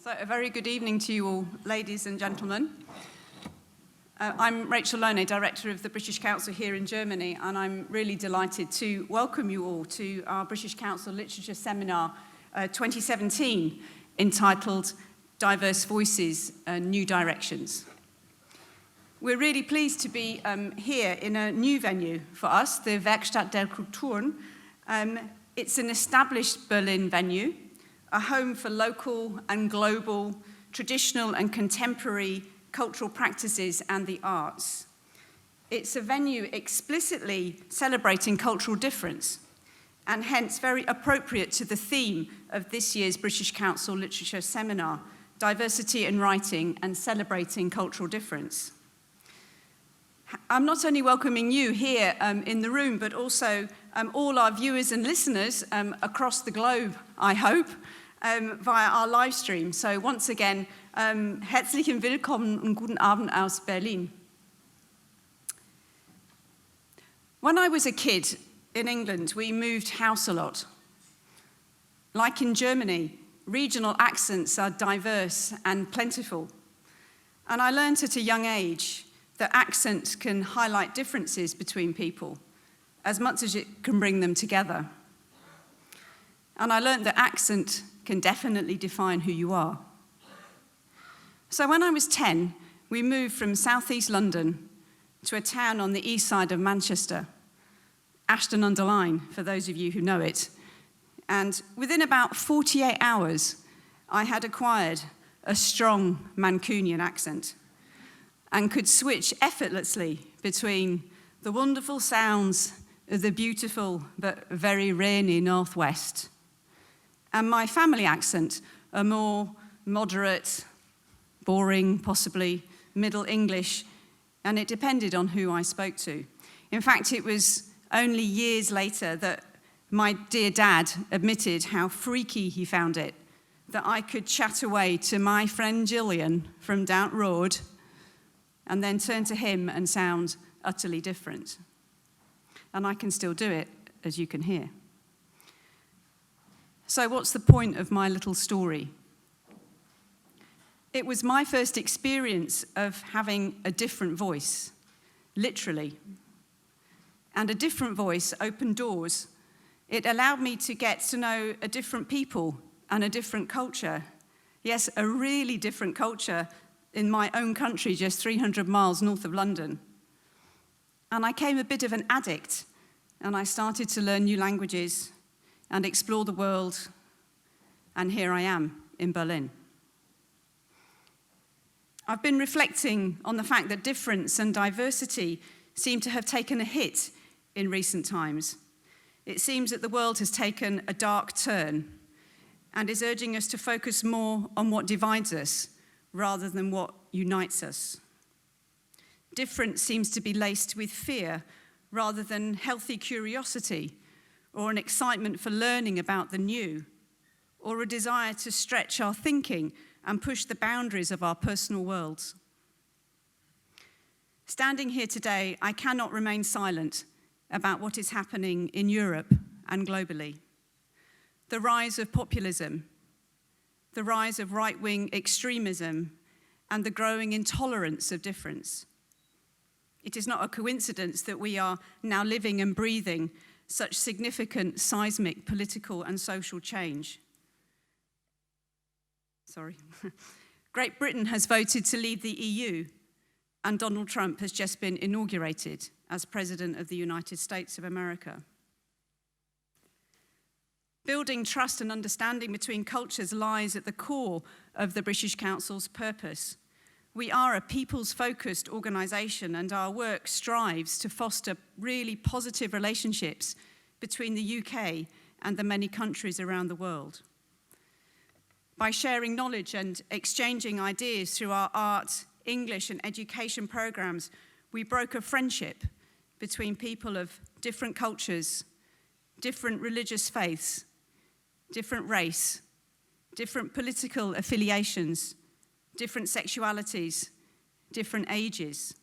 So a very good evening to you all, ladies and gentlemen. I'm Rachel Loney, Director of the British Council here in Germany, and I'm really delighted to welcome you all to our British Council Literature Seminar 2017, entitled Diverse Voices, New Directions. We're really pleased to be here in a new venue for us, the Werkstatt der Kulturen. It's an established Berlin venue, a home for local and global, traditional and contemporary cultural practices and the arts. It's a venue explicitly celebrating cultural difference, and hence very appropriate to the theme of this year's British Council Literature Seminar, Diversity in Writing and Celebrating Cultural Difference. I'm not only welcoming you here in the room, but also all our viewers and listeners across the globe, I hope, via our live stream. So once again, herzlichen Willkommen und guten Abend aus Berlin. When I was a kid in England, we moved house a lot. Like in Germany, regional accents are diverse and plentiful. And I learned at a young age that accent can highlight differences between people as much as it can bring them together. And I learned that accent can definitely define who you are. So when I was 10, we moved from southeast London to a town on the east side of Manchester, Ashton-under-Lyne, for those of you who know it. And within about 48 hours, I had acquired a strong Mancunian accent and could switch effortlessly between the wonderful sounds of the beautiful but very rainy northwest and my family accent, a more moderate, boring, possibly Middle English, and it depended on who I spoke to. In fact, it was only years later that my dear dad admitted how freaky he found it that I could chat away to my friend Gillian from Down Road and then turn to him and sound utterly different. And I can still do it, as you can hear. So what's the point of my little story? It was my first experience of having a different voice, literally. And a different voice opened doors. It allowed me to get to know a different people and a different culture. Yes, a really different culture in my own country, just 300 miles north of London. And I became a bit of an addict, and I started to learn new languages and explore the world, and here I am in Berlin. I've been reflecting on the fact that difference and diversity seem to have taken a hit in recent times. It seems that the world has taken a dark turn and is urging us to focus more on what divides us rather than what unites us. Difference seems to be laced with fear rather than healthy curiosity or an excitement for learning about the new, or a desire to stretch our thinking and push the boundaries of our personal worlds. Standing here today, I cannot remain silent about what is happening in Europe and globally. The rise of populism, the rise of right-wing extremism, and the growing intolerance of difference. It is not a coincidence that we are now living and breathing such significant seismic political and social change. Great Britain has voted to leave the EU, and Donald Trump has just been inaugurated as President of the United States of America. Building trust and understanding between cultures lies at the core of the British Council's purpose. We are a peoples-focused organisation, and our work strives to foster really positive relationships between the UK and the many countries around the world. By sharing knowledge and exchanging ideas through our art, English and education programmes, we broker friendship between people of different cultures, different religious faiths, different race, different political affiliations, different sexualities, different ages.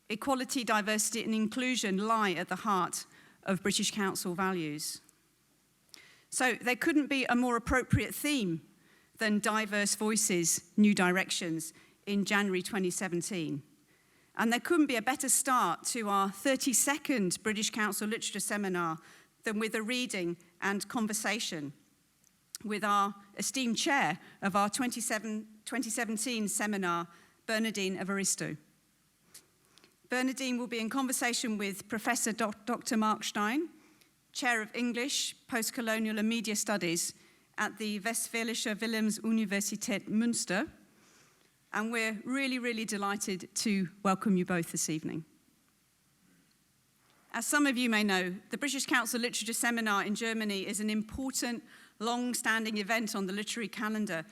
Equality, diversity and inclusion lie at the heart of British Council values. So there couldn't be a more appropriate theme than Diverse Voices, New Directions in January 2017. And there couldn't be a better start to our 32nd British Council Literature Seminar than with a reading and conversation with our esteemed chair of our 2017 seminar, Bernardine Evaristo. Bernardine will be in conversation with Professor Dr. Mark Stein, Chair of English, Postcolonial and Media Studies at the Westfälische Wilhelms-Universität Münster, and we're really, really delighted to welcome you both this evening. As some of you may know, the British Council Literature Seminar in Germany is an important, long-standing event on the literary calendar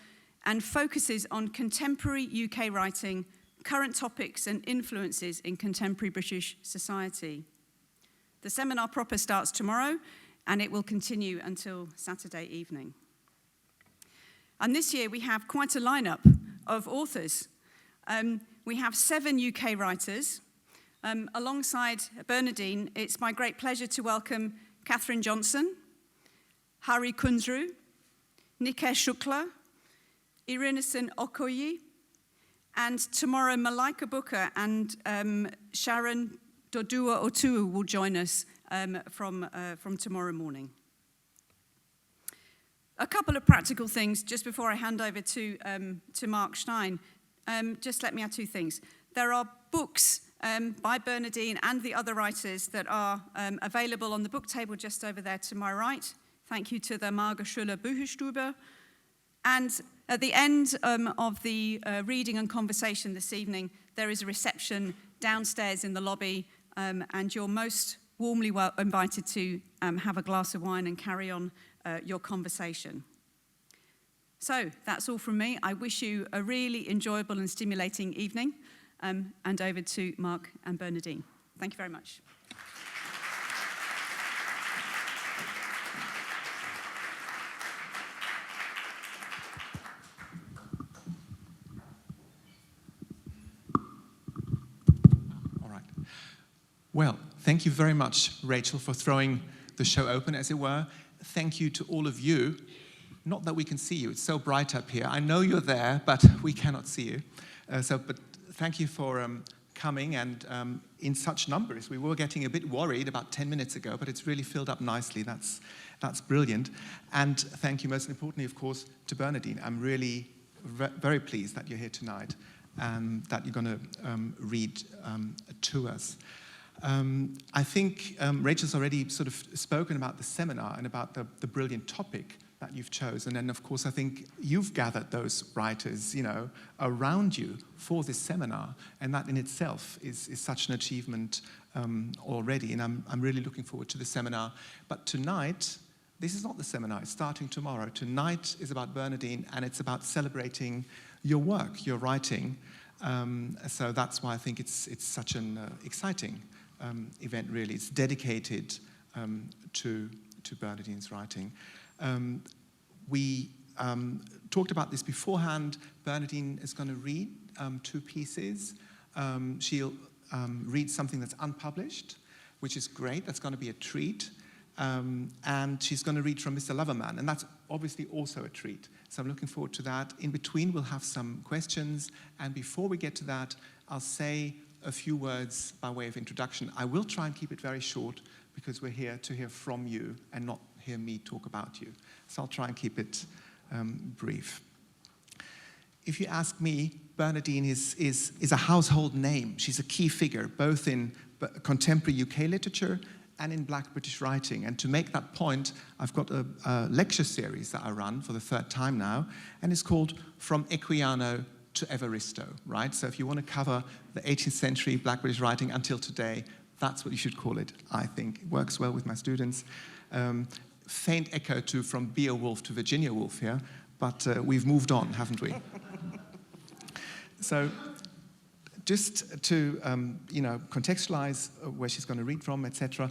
and focuses on contemporary UK writing, current topics and influences in contemporary British society. The seminar proper starts tomorrow, and it will continue until Saturday evening. And this year we have quite a lineup of authors. We have 7 UK writers. Alongside Bernardine, it's my great pleasure to welcome Catherine Johnson, Hari Kunzru, Nikesh Shukla, Irinasen Okoye, and tomorrow Malaika Booker and Sharon Dodua Otuu will join us from tomorrow morning. A couple of practical things just before I hand over to Mark Stein. Just let me add 2 things. There are books by Bernardine and the other writers that are available on the book table just over there to my right. Thank you to the Margerschule Bücherstube. And at the end of the reading and conversation this evening, there is a reception downstairs in the lobby, and you're most warmly invited to have a glass of wine and carry on your conversation. So that's all from me. I wish you a really enjoyable and stimulating evening, and over to Mark and Bernardine. Thank you very much. Well, thank you very much, Rachel, for throwing the show open, as it were. Thank you to all of you. Not that we can see you, it's so bright up here. I know you're there, but we cannot see you. But thank you for coming, and in such numbers. We were getting a bit worried about 10 minutes ago, but it's really filled up nicely. That's brilliant. And thank you, most importantly, of course, to Bernardine. I'm really very pleased that you're here tonight and that you're going to read to us. I think Rachel's already sort of spoken about the seminar and about the brilliant topic that you've chosen. And of course, I think you've gathered those writers, around you for this seminar. And that in itself is such an achievement already. And I'm really looking forward to the seminar. But tonight, this is not the seminar. It's starting tomorrow. Tonight is about Bernardine, and it's about celebrating your work, your writing. So that's why I think it's such an exciting event, really. It's dedicated to Bernardine's writing. We talked about this beforehand. Bernardine is going to read 2 pieces. She'll read something that's unpublished, which is great. That's going to be a treat. And she's going to read from Mr. Loverman, and that's obviously also a treat. So I'm looking forward to that. In between, we'll have some questions. And before we get to that, I'll say a few words by way of introduction. I will try and keep it very short because we're here to hear from you and not hear me talk about you. So I'll try and keep it brief. If you ask me, Bernardine is a household name. She's a key figure, both in contemporary UK literature and in Black British writing. And to make that point, I've got a lecture series that I run for the 3rd time now, and it's called From Equiano to Evaristo, right? So if you want to cover the 18th century Black British writing until today, that's what you should call it, I think. It works well with my students. Faint echo to From Beowulf to Virginia Woolf here, but we've moved on, haven't we? So just to contextualize where she's going to read from, etc.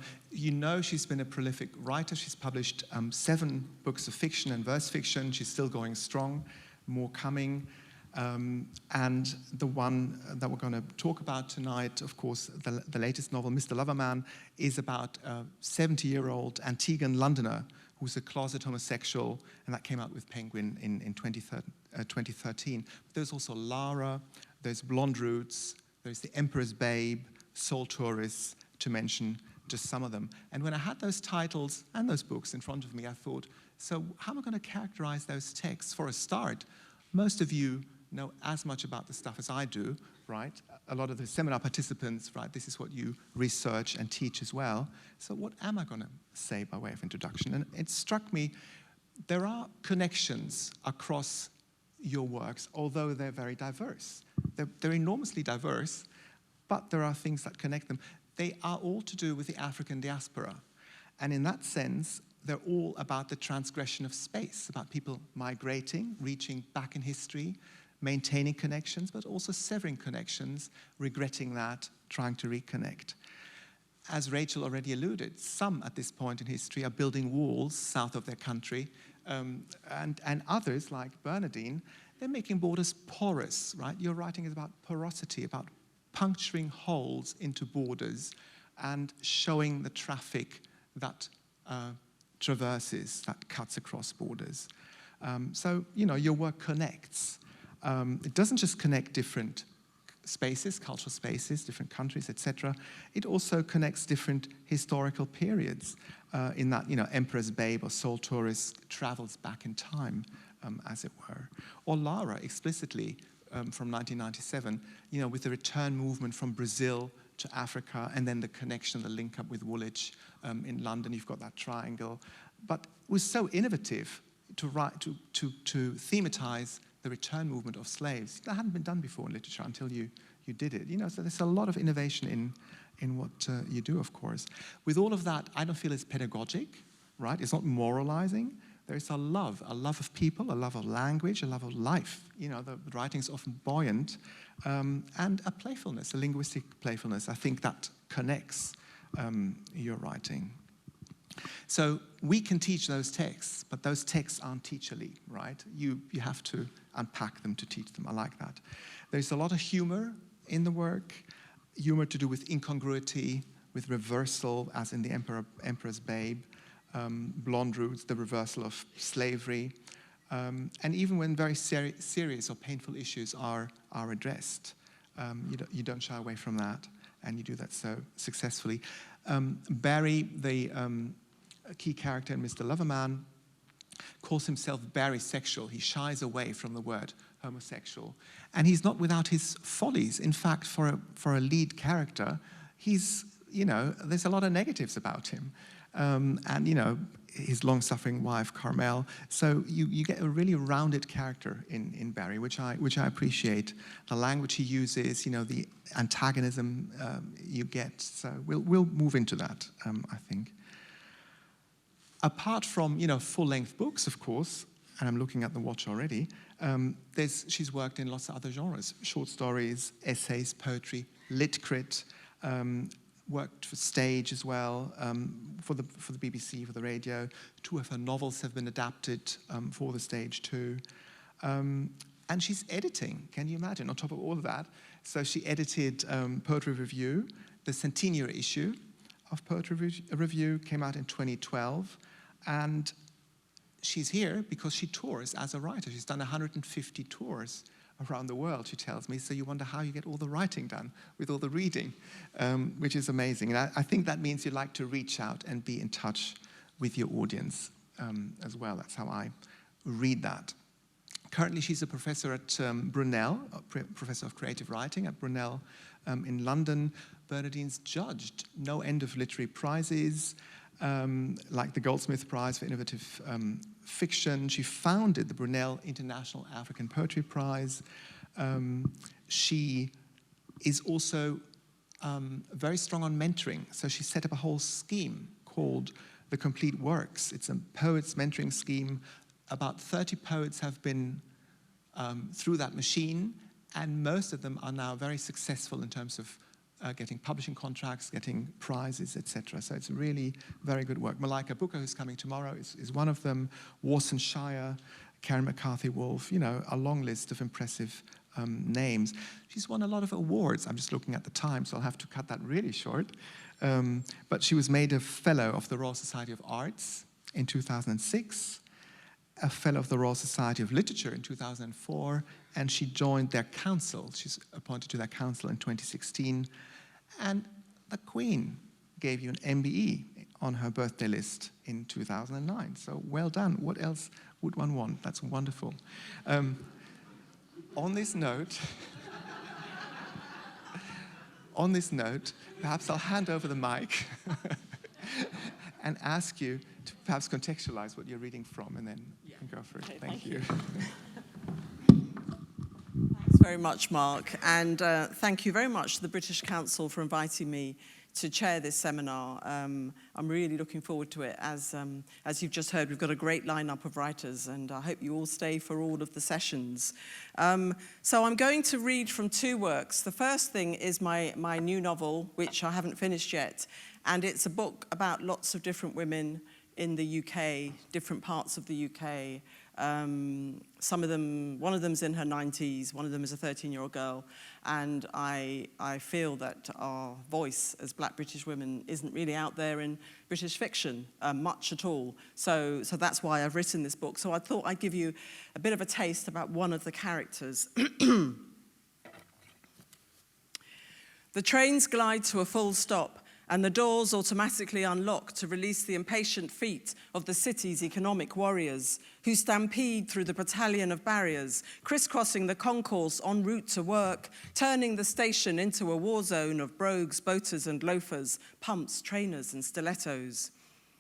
She's been a prolific writer. She's published 7 books of fiction and verse fiction. She's still going strong, more coming. And the one that we're going to talk about tonight, of course, the latest novel, Mr. Loverman, is about a 70-year-old Antiguan Londoner who's a closet homosexual, and that came out with Penguin in 2013. But there's also Lara, there's Blonde Roots, there's The Emperor's Babe, Soul Tourists, to mention just some of them. And when I had those titles and those books in front of me, I thought, so how am I going to characterize those texts? For a start, most of you know as much about the stuff as I do, right? A lot of the seminar participants, right, this is what you research and teach as well. So what am I going to say by way of introduction? And it struck me, there are connections across your works, although they're very diverse. They're enormously diverse, but there are things that connect them. They are all to do with the African diaspora. And in that sense, they're all about the transgression of space, about people migrating, reaching back in history, maintaining connections, but also severing connections, regretting that, trying to reconnect. As Rachel already alluded, some at this point in history are building walls south of their country, and others, like Bernardine, they're making borders porous, right? Your writing is about porosity, about puncturing holes into borders and showing the traffic that traverses, that cuts across borders. So, you know, your work connects. It doesn't just connect different spaces, cultural spaces, different countries, etc. It also connects different historical periods in that, you know, Emperor's Babe or Soul Tourist travels back in time, as it were. Or Lara, explicitly, from 1997, you know, with the return movement from Brazil to Africa, and then the connection, the link up with Woolwich in London. You've got that triangle. But it was so innovative to thematize the return movement of slaves. That hadn't been done before in literature until you did it. You know, so there's a lot of innovation in what you do, of course. With all of that, I don't feel it's pedagogic, right? It's not moralizing. There's a love of people, a love of language, a love of life. You know, the writing is often buoyant, and a playfulness, a linguistic playfulness. I think that connects your writing. So we can teach those texts, but those texts aren't teacherly, right? You have to unpack them to teach them. I like that. There's a lot of humor in the work, humor to do with incongruity, with reversal, as in The Emperor's Babe, Blonde Roots, the reversal of slavery, and even when very serious or painful issues are addressed, you don't shy away from that, and you do that so successfully. Barry, the key character in Mr. Loverman, calls himself Barry-sexual. He shies away from the word homosexual, and he's not without his follies. In fact, for a lead character, he's, you know, there's a lot of negatives about him. And, you know, his long-suffering wife, Carmel. So you get a really rounded character in Barry, which I appreciate. The language he uses, you know, the antagonism you get. So we'll move into that, I think. Apart from, you know, full-length books, of course, and I'm looking at the watch already, she's worked in lots of other genres. Short stories, essays, poetry, lit crit, worked for stage as well, for the BBC, for the radio. 2 of her novels have been adapted for the stage too. And she's editing, can you imagine, on top of all of that. So she edited Poetry Review. The centenary issue of Poetry Review came out in 2012. And she's here because she tours as a writer. She's done 150 tours around the world, she tells me. So you wonder how you get all the writing done with all the reading, which is amazing. And I think that means you like to reach out and be in touch with your audience as well. That's how I read that. Currently, she's a professor at Brunel, professor of creative writing at Brunel in London. Bernardine's judged no end of literary prizes, like the Goldsmith Prize for Innovative Fiction. She founded the Brunel International African Poetry Prize. She is also very strong on mentoring. So she set up a whole scheme called The Complete Works. It's a poets mentoring scheme. About 30 poets have been through that machine, and most of them are now very successful in terms of getting publishing contracts, getting prizes, etc. So it's really very good work. Malika Booker, who's coming tomorrow, is one of them. Warson Shire, Karen McCarthy-Wolf, you know, a long list of impressive names. She's won a lot of awards. I'm just looking at the time, so I'll have to cut that really short. But she was made a Fellow of the Royal Society of Arts in 2006, a Fellow of the Royal Society of Literature in 2004, and she joined their council. She's appointed to their council in 2016, and the Queen gave you an MBE on her birthday list in 2009. So well done. What else would one want? That's wonderful. On this note, perhaps I'll hand over the mic and ask you to perhaps contextualize what you're reading from, and then you can go for it. Okay, thank you. Thanks very much, Mark, and thank you very much to the British Council for inviting me to chair this seminar. I'm really looking forward to it. As you've just heard, we've got a great lineup of writers, and I hope you all stay for all of the sessions. So I'm going to read from two works. The first thing is my new novel, which I haven't finished yet, and it's a book about lots of different women in the UK, different parts of the UK. Some of them, one of them's in her 90s, one of them is a 13-year-old girl, and I feel that our voice as Black British women isn't really out there in British fiction much at all. So that's why I've written this book. So I thought I'd give you a bit of a taste about one of the characters. The trains glide to a full stop, and the doors automatically unlock to release the impatient feet of the city's economic warriors who stampede through the battalion of barriers, crisscrossing the concourse en route to work, turning the station into a war zone of brogues, boaters and loafers, pumps, trainers and stilettos.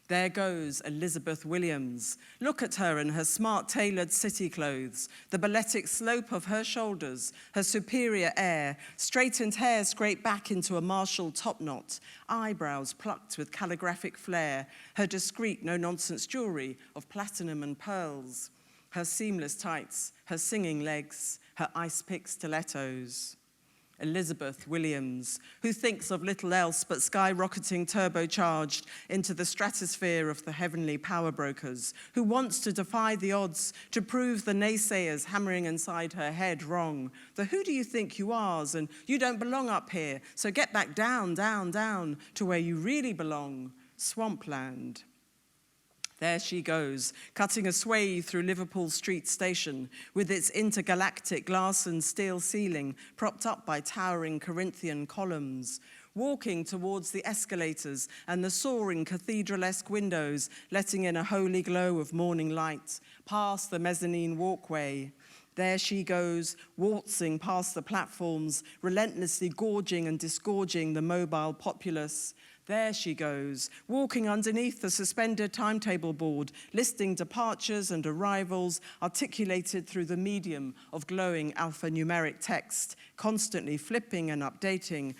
There goes Elizabeth Williams. Look at her in her smart tailored city clothes, the balletic slope of her shoulders, her superior air, straightened hair scraped back into a Marshall top knot, eyebrows plucked with calligraphic flair, her discreet no-nonsense jewelry of platinum and pearls, her seamless tights, her singing legs, her ice-pick stilettos. Elizabeth Williams, who thinks of little else but skyrocketing turbocharged into the stratosphere of the heavenly power brokers, who wants to defy the odds, to prove the naysayers hammering inside her head wrong. The who do you think you are's, and you don't belong up here, so get back down, down, down to where you really belong, swampland. There she goes, cutting a swathe through Liverpool Street Station with its intergalactic glass and steel ceiling propped up by towering Corinthian columns, walking towards the escalators and the soaring cathedral-esque windows, letting in a holy glow of morning light, past the mezzanine walkway. There she goes, waltzing past the platforms, relentlessly gorging and disgorging the mobile populace. There she goes, walking underneath the suspended timetable board, listing departures and arrivals articulated through the medium of glowing alphanumeric text, constantly flipping and updating,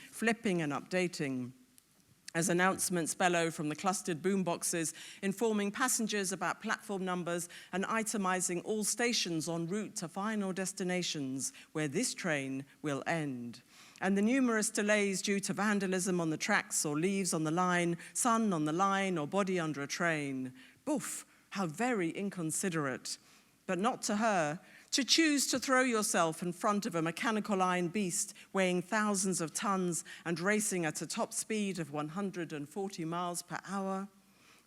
as announcements bellow from the clustered boomboxes, informing passengers about platform numbers and itemizing all stations en route to final destinations where this train will end. And the numerous delays due to vandalism on the tracks or leaves on the line, sun on the line or body under a train. Boof, how very inconsiderate. But not to her. To choose to throw yourself in front of a mechanical iron beast weighing thousands of tons and racing at a top speed of 140 miles per hour.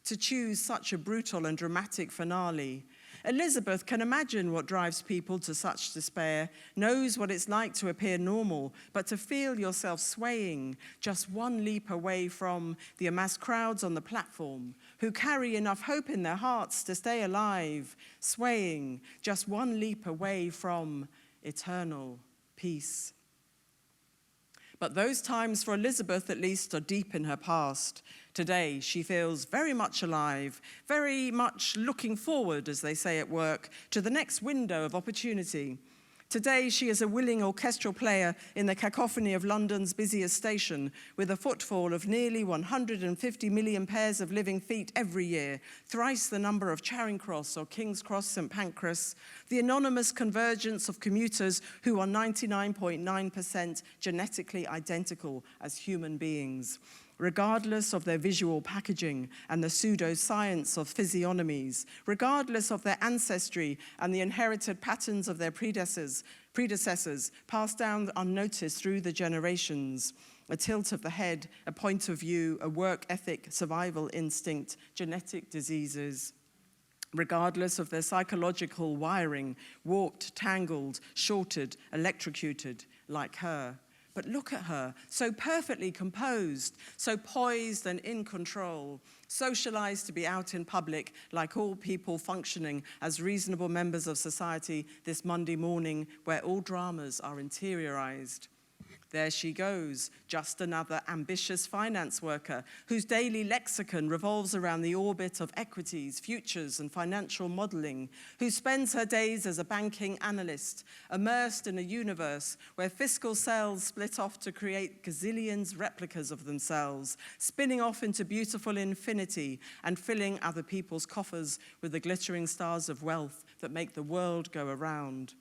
To choose such a brutal and dramatic finale. Elizabeth can imagine what drives people to such despair, knows what it's like to appear normal, but to feel yourself swaying just one leap away from the amassed crowds on the platform, who carry enough hope in their hearts to stay alive, swaying just one leap away from eternal peace. But those times for Elizabeth, at least, are deep in her past. Today, she feels very much alive, very much looking forward, as they say at work, to the next window of opportunity. Today, she is a willing orchestral player in the cacophony of London's busiest station, with a footfall of nearly 150 million pairs of living feet every year, thrice the number of Charing Cross or King's Cross St Pancras, the anonymous convergence of commuters who are 99.9% genetically identical as human beings, regardless of their visual packaging and the pseudoscience of physiognomies, regardless of their ancestry and the inherited patterns of their predecessors, passed down unnoticed through the generations. a tilt of the head, a point of view, a work ethic, survival instinct, genetic diseases. Regardless of their psychological wiring, warped, tangled, shorted, electrocuted, like her. But look at her, so perfectly composed, so poised and in control, socialized to be out in public like all people functioning as reasonable members of society this Monday morning where all dramas are interiorized. There she goes, just another ambitious finance worker whose daily lexicon revolves around the orbit of equities, futures, and financial modeling, who spends her days as a banking analyst, immersed in a universe where fiscal cells split off to create gazillions replicas of themselves, spinning off into beautiful infinity and filling other people's coffers with the glittering stars of wealth that make the world go around.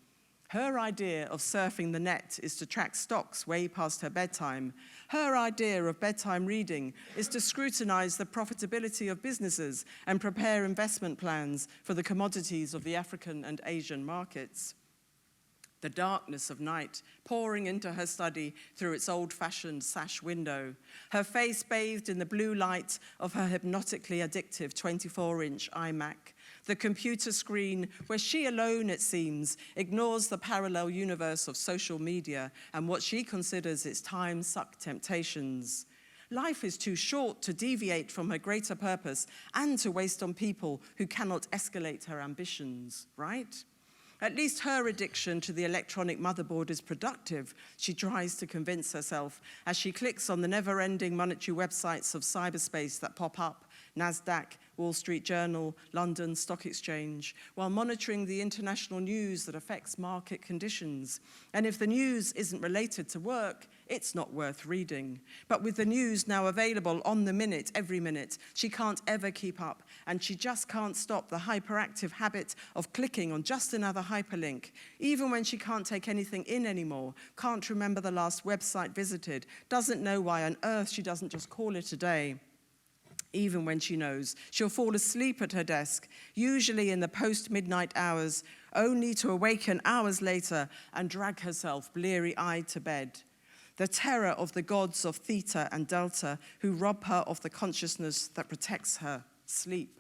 Her idea of surfing the net is to track stocks way past her bedtime. Her idea of bedtime reading is to scrutinize the profitability of businesses and prepare investment plans for the commodities of the African and Asian markets. The darkness of night pouring into her study through its old-fashioned sash window, her face bathed in the blue light of her hypnotically addictive 24-inch iMac, the computer screen where she alone, it seems, ignores the parallel universe of social media and what she considers its time-sucked temptations. Life is too short to deviate from her greater purpose and to waste on people who cannot escalate her ambitions, right? At least her addiction to the electronic motherboard is productive, she tries to convince herself as she clicks on the never-ending monetary websites of cyberspace that pop up, NASDAQ, Wall Street Journal, London Stock Exchange, while monitoring the international news that affects market conditions. And if the news isn't related to work, it's not worth reading. But with the news now available on the minute, every minute, she can't ever keep up, and she just can't stop the hyperactive habit of clicking on just another hyperlink, even when she can't take anything in anymore, can't remember the last website visited, doesn't know why on earth she doesn't just call it a day. Even when she knows, she'll fall asleep at her desk, usually in the post-midnight hours, only to awaken hours later and drag herself bleary-eyed to bed. The terror of the gods of theta and delta who rob her of the consciousness that protects her. Sleep.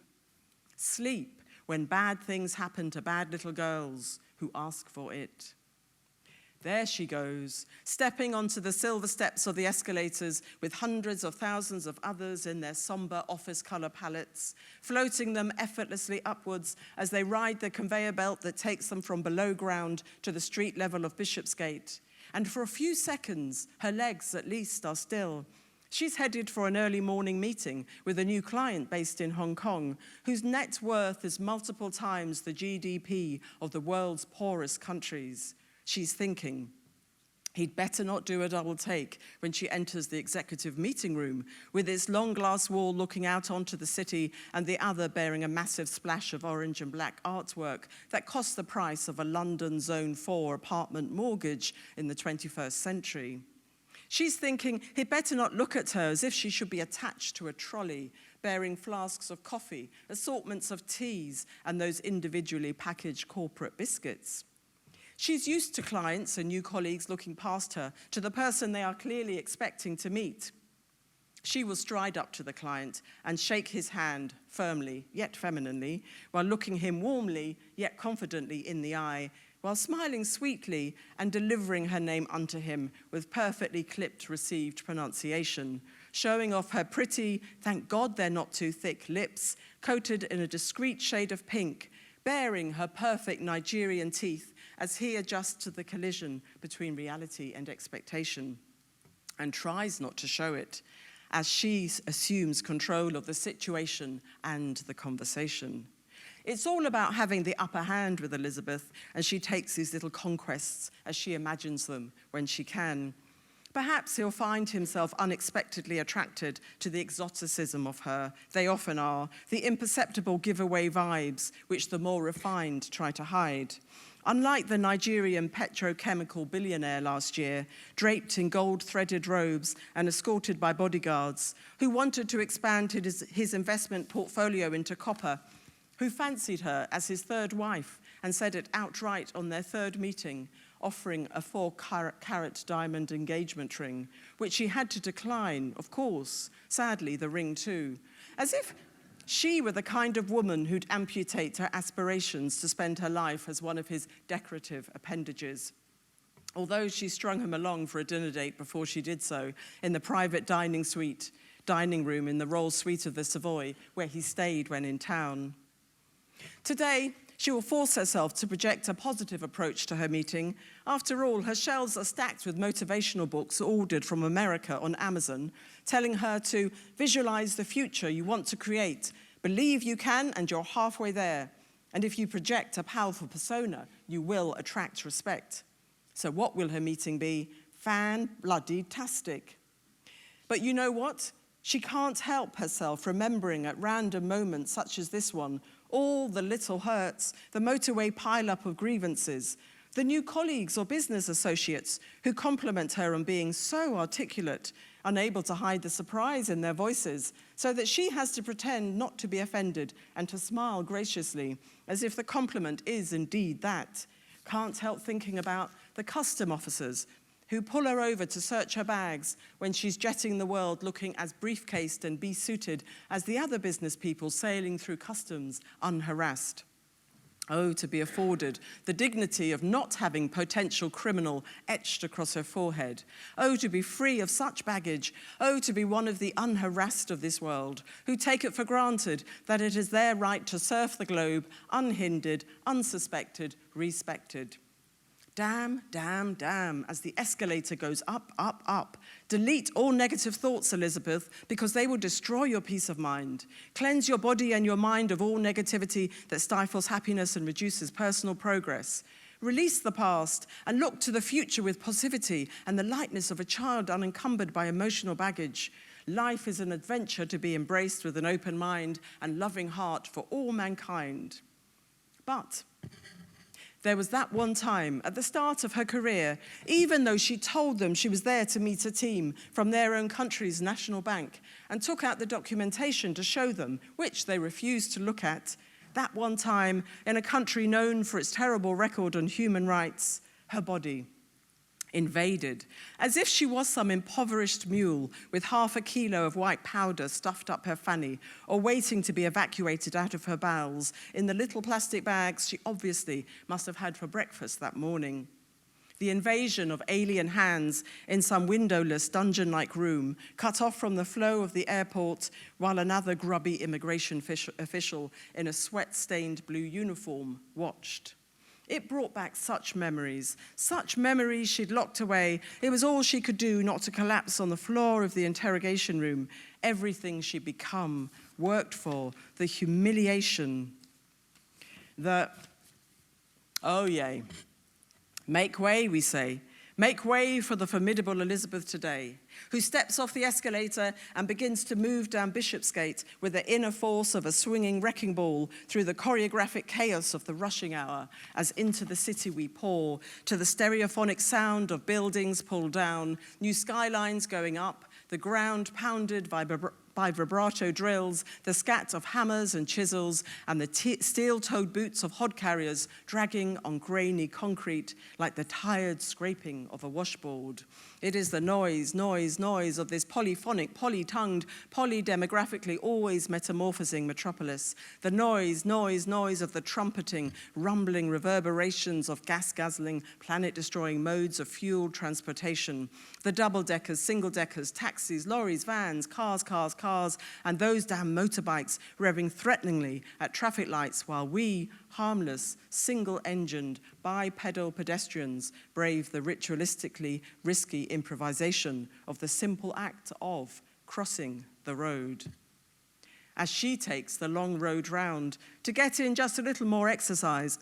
Sleep when bad things happen to bad little girls who ask for it. There she goes, stepping onto the silver steps of the escalators with hundreds of thousands of others in their somber office color palettes, floating them effortlessly upwards as they ride the conveyor belt that takes them from below ground to the street level of Bishopsgate. And for a few seconds, her legs at least are still. She's headed for an early morning meeting with a new client based in Hong Kong, whose net worth is multiple times the GDP of the world's poorest countries. She's thinking, he'd better not do a double take when she enters the executive meeting room, with its long glass wall looking out onto the city and the other bearing a massive splash of orange and black artwork that costs the price of a London Zone 4 apartment mortgage in the 21st century. She's thinking he'd better not look at her as if she should be attached to a trolley bearing flasks of coffee, assortments of teas, and those individually packaged corporate biscuits. She's used to clients and new colleagues looking past her to the person they are clearly expecting to meet. She will stride up to the client and shake his hand firmly, yet femininely, while looking him warmly, yet confidently in the eye, while smiling sweetly and delivering her name unto him with perfectly clipped received pronunciation, showing off her pretty, thank God they're not too thick, lips, coated in a discreet shade of pink, bearing her perfect Nigerian teeth as he adjusts to the collision between reality and expectation, and tries not to show it, as she assumes control of the situation and the conversation. It's all about having the upper hand with Elizabeth, and she takes these little conquests as she imagines them when she can. Perhaps he'll find himself unexpectedly attracted to the exoticism of her. They often are, the imperceptible giveaway vibes which the more refined try to hide. Unlike the Nigerian petrochemical billionaire last year, draped in gold-threaded robes and escorted by bodyguards, who wanted to expand his investment portfolio into copper, who fancied her as his third wife and said it outright on their third meeting, offering a 4-carat diamond engagement ring, which she had to decline, of course, sadly, the ring too, as if she were the kind of woman who'd amputate her aspirations to spend her life as one of his decorative appendages. Although she strung him along for a dinner date before she did so, in the private dining room in the Royal Suite of the Savoy, where he stayed when in town. Today, she will force herself to project a positive approach to her meeting. After all, her shelves are stacked with motivational books ordered from America on Amazon, telling her to visualize the future you want to create, believe you can, and you're halfway there. And if you project a powerful persona, you will attract respect. So what will her meeting be? Fan-bloody-tastic. But you know what? She can't help herself remembering at random moments such as this one, all the little hurts, the motorway pile-up of grievances, the new colleagues or business associates who compliment her on being so articulate, unable to hide the surprise in their voices, so that she has to pretend not to be offended and to smile graciously, as if the compliment is indeed that. Can't help thinking about the custom officers who pull her over to search her bags when she's jetting the world looking as briefcased and bee-suited as the other business people sailing through customs unharassed. Oh, to be afforded the dignity of not having potential criminal etched across her forehead. Oh, to be free of such baggage. Oh, to be one of the unharassed of this world, who take it for granted that it is their right to surf the globe, unhindered, unsuspected, respected. Damn, damn, damn, as the escalator goes up, up, up. Delete all negative thoughts, Elizabeth, because they will destroy your peace of mind. Cleanse your body and your mind of all negativity that stifles happiness and reduces personal progress. Release the past and look to the future with positivity and the lightness of a child unencumbered by emotional baggage. Life is an adventure to be embraced with an open mind and loving heart for all mankind. But there was that one time at the start of her career, even though she told them she was there to meet a team from their own country's national bank and took out the documentation to show them, which they refused to look at, that one time in a country known for its terrible record on human rights, her body invaded, as if she was some impoverished mule with half a kilo of white powder stuffed up her fanny or waiting to be evacuated out of her bowels in the little plastic bags she obviously must have had for breakfast that morning. The invasion of alien hands in some windowless dungeon-like room, cut off from the flow of the airport while another grubby immigration official in a sweat-stained blue uniform watched. It brought back such memories she'd locked away. It was all she could do not to collapse on the floor of the interrogation room. Everything she'd become, worked for, the humiliation, oh yay. Make way, we say. Make way for the formidable Elizabeth today, who steps off the escalator and begins to move down Bishopsgate with the inner force of a swinging wrecking ball through the choreographic chaos of the rushing hour, as into the city we pour, to the stereophonic sound of buildings pulled down, new skylines going up, the ground pounded by vibrato drills, the scat of hammers and chisels, and the steel-toed boots of hod carriers dragging on grainy concrete like the tired scraping of a washboard. It is the noise of this polyphonic, poly-tongued, polydemographically always metamorphosing metropolis. The noise of the trumpeting, rumbling reverberations of gas-guzzling, planet-destroying modes of fuel transportation. The double-deckers, single-deckers, taxis, lorries, vans, cars, and those damn motorbikes revving threateningly at traffic lights while we, harmless, single-engined, bipedal pedestrians, brave the ritualistically risky improvisation of the simple act of crossing the road. As she takes the long road round to get in just a little more exercise,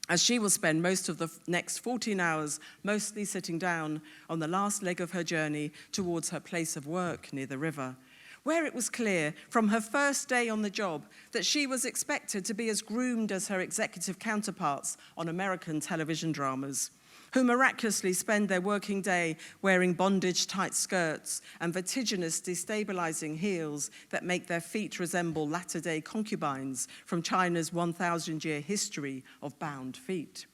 as she will spend most of the next 14 hours mostly sitting down on the last leg of her journey towards her place of work near the river, where it was clear from her first day on the job that she was expected to be as groomed as her executive counterparts on American television dramas. who miraculously spend their working day wearing bondage-tight skirts and vertiginous, destabilizing heels that make their feet resemble latter-day concubines from China's 1,000-year history of bound feet.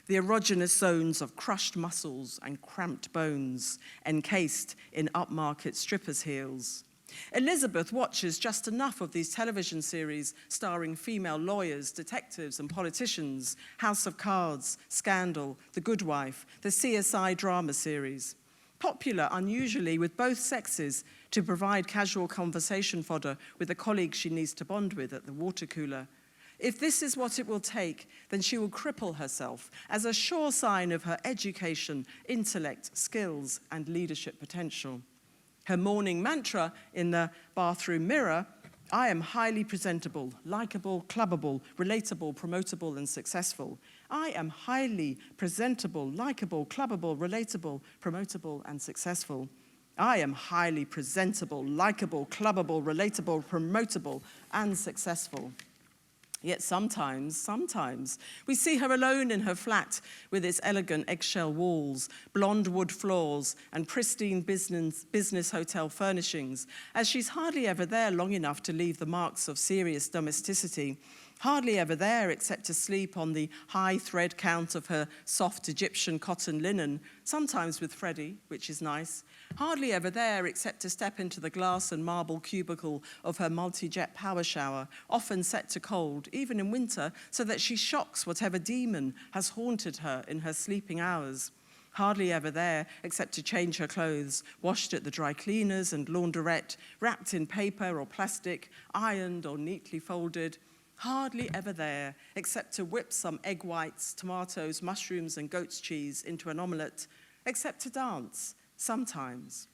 The erogenous zones of crushed muscles and cramped bones encased in upmarket strippers' heels. Elizabeth watches just enough of these television series starring female lawyers, detectives, and politicians, House of Cards, Scandal, The Good Wife, the CSI drama series. Popular, unusually, with both sexes to provide casual conversation fodder with the colleagues she needs to bond with at the water cooler. If this is what it will take, then she will cripple herself as a sure sign of her education, intellect, skills, and leadership potential. Her morning mantra in the bathroom mirror, I am highly presentable, likable, clubbable, relatable, promotable, and successful. I am highly presentable, likable, clubbable, relatable, promotable, and successful. I am highly presentable, likable, clubbable, relatable, promotable, and successful. Yet sometimes, we see her alone in her flat with its elegant eggshell walls, blonde wood floors, and pristine business hotel furnishings, as she's hardly ever there long enough to leave the marks of serious domesticity, hardly ever there except to sleep on the high thread count of her soft Egyptian cotton linen, sometimes with Freddie, which is nice, hardly ever there except to step into the glass and marble cubicle of her multi-jet power shower, often set to cold, even in winter, so that she shocks whatever demon has haunted her in her sleeping hours. Hardly ever there except to change her clothes, washed at the dry cleaners and launderette, wrapped in paper or plastic, ironed or neatly folded. Hardly ever there except to whip some egg whites, tomatoes, mushrooms, and goat's cheese into an omelette, except to dance. Sometimes.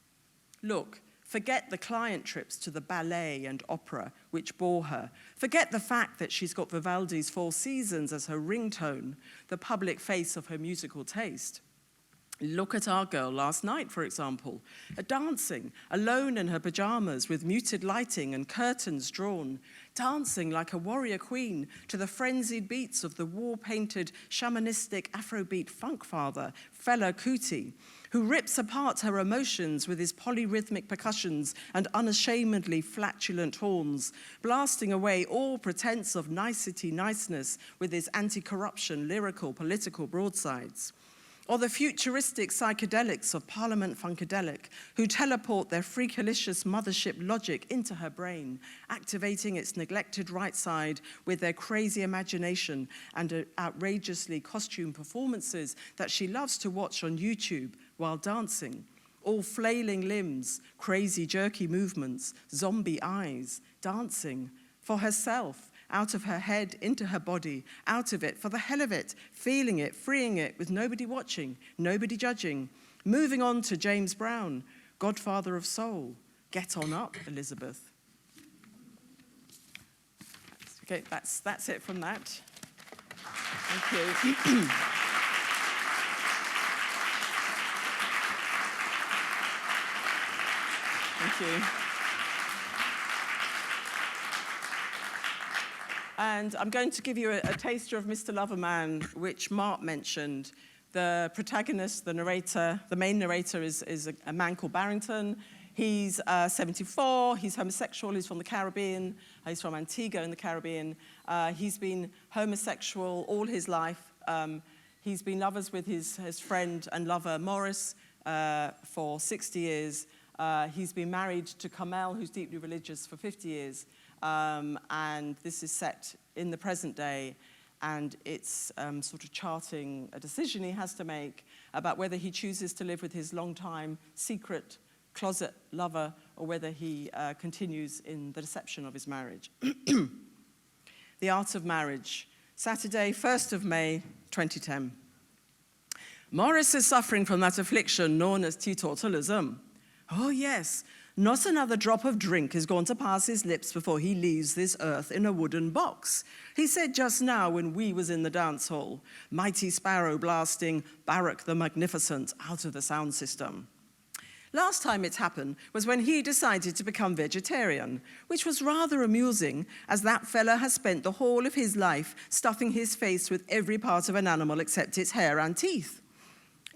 Look, forget the client trips to the ballet and opera, which bore her. Forget the fact that she's got Vivaldi's Four Seasons as her ringtone, the public face of her musical taste. Look at our girl last night, for example, dancing, alone in her pajamas with muted lighting and curtains drawn, dancing like a warrior queen to the frenzied beats of the war-painted shamanistic Afrobeat funk father, Fela Kuti, who rips apart her emotions with his polyrhythmic percussions and unashamedly flatulent horns, blasting away all pretense of niceness with his anti-corruption, lyrical, political broadsides. Or the futuristic psychedelics of Parliament Funkadelic, who teleport their freakalicious mothership logic into her brain, activating its neglected right side with their crazy imagination and outrageously costumed performances that she loves to watch on YouTube while dancing. All flailing limbs, crazy jerky movements, zombie eyes, dancing for herself, out of her head, into her body, out of it, for the hell of it, feeling it, freeing it, with nobody watching, nobody judging. Moving on to James Brown, Godfather of Soul. Get on up, Elizabeth. Okay, that's it from that. Thank you. Thank you. And I'm going to give you a taster of Mr. Loverman, which Mark mentioned. The protagonist, the narrator, the main narrator is a man called Barrington. He's 74, he's homosexual, he's from the Caribbean, he's from Antigua in the Caribbean. He's been homosexual all his life. He's been lovers with his friend and lover Morris for 60 years. He's been married to Carmel, who's deeply religious, for 50 years. And this is set in the present day, and it's sort of charting a decision he has to make about whether he chooses to live with his long-time secret closet lover or whether he continues in the deception of his marriage. The Art of Marriage, Saturday, 1st of May, 2010. Morris is suffering from that affliction known as teetotalism. Oh, yes. Not another drop of drink is going to pass his lips before he leaves this earth in a wooden box. He said just now when we was in the dance hall, Mighty Sparrow blasting Barak the Magnificent out of the sound system. Last time it happened was when he decided to become vegetarian, which was rather amusing, as that fella has spent the whole of his life stuffing his face with every part of an animal except its hair and teeth.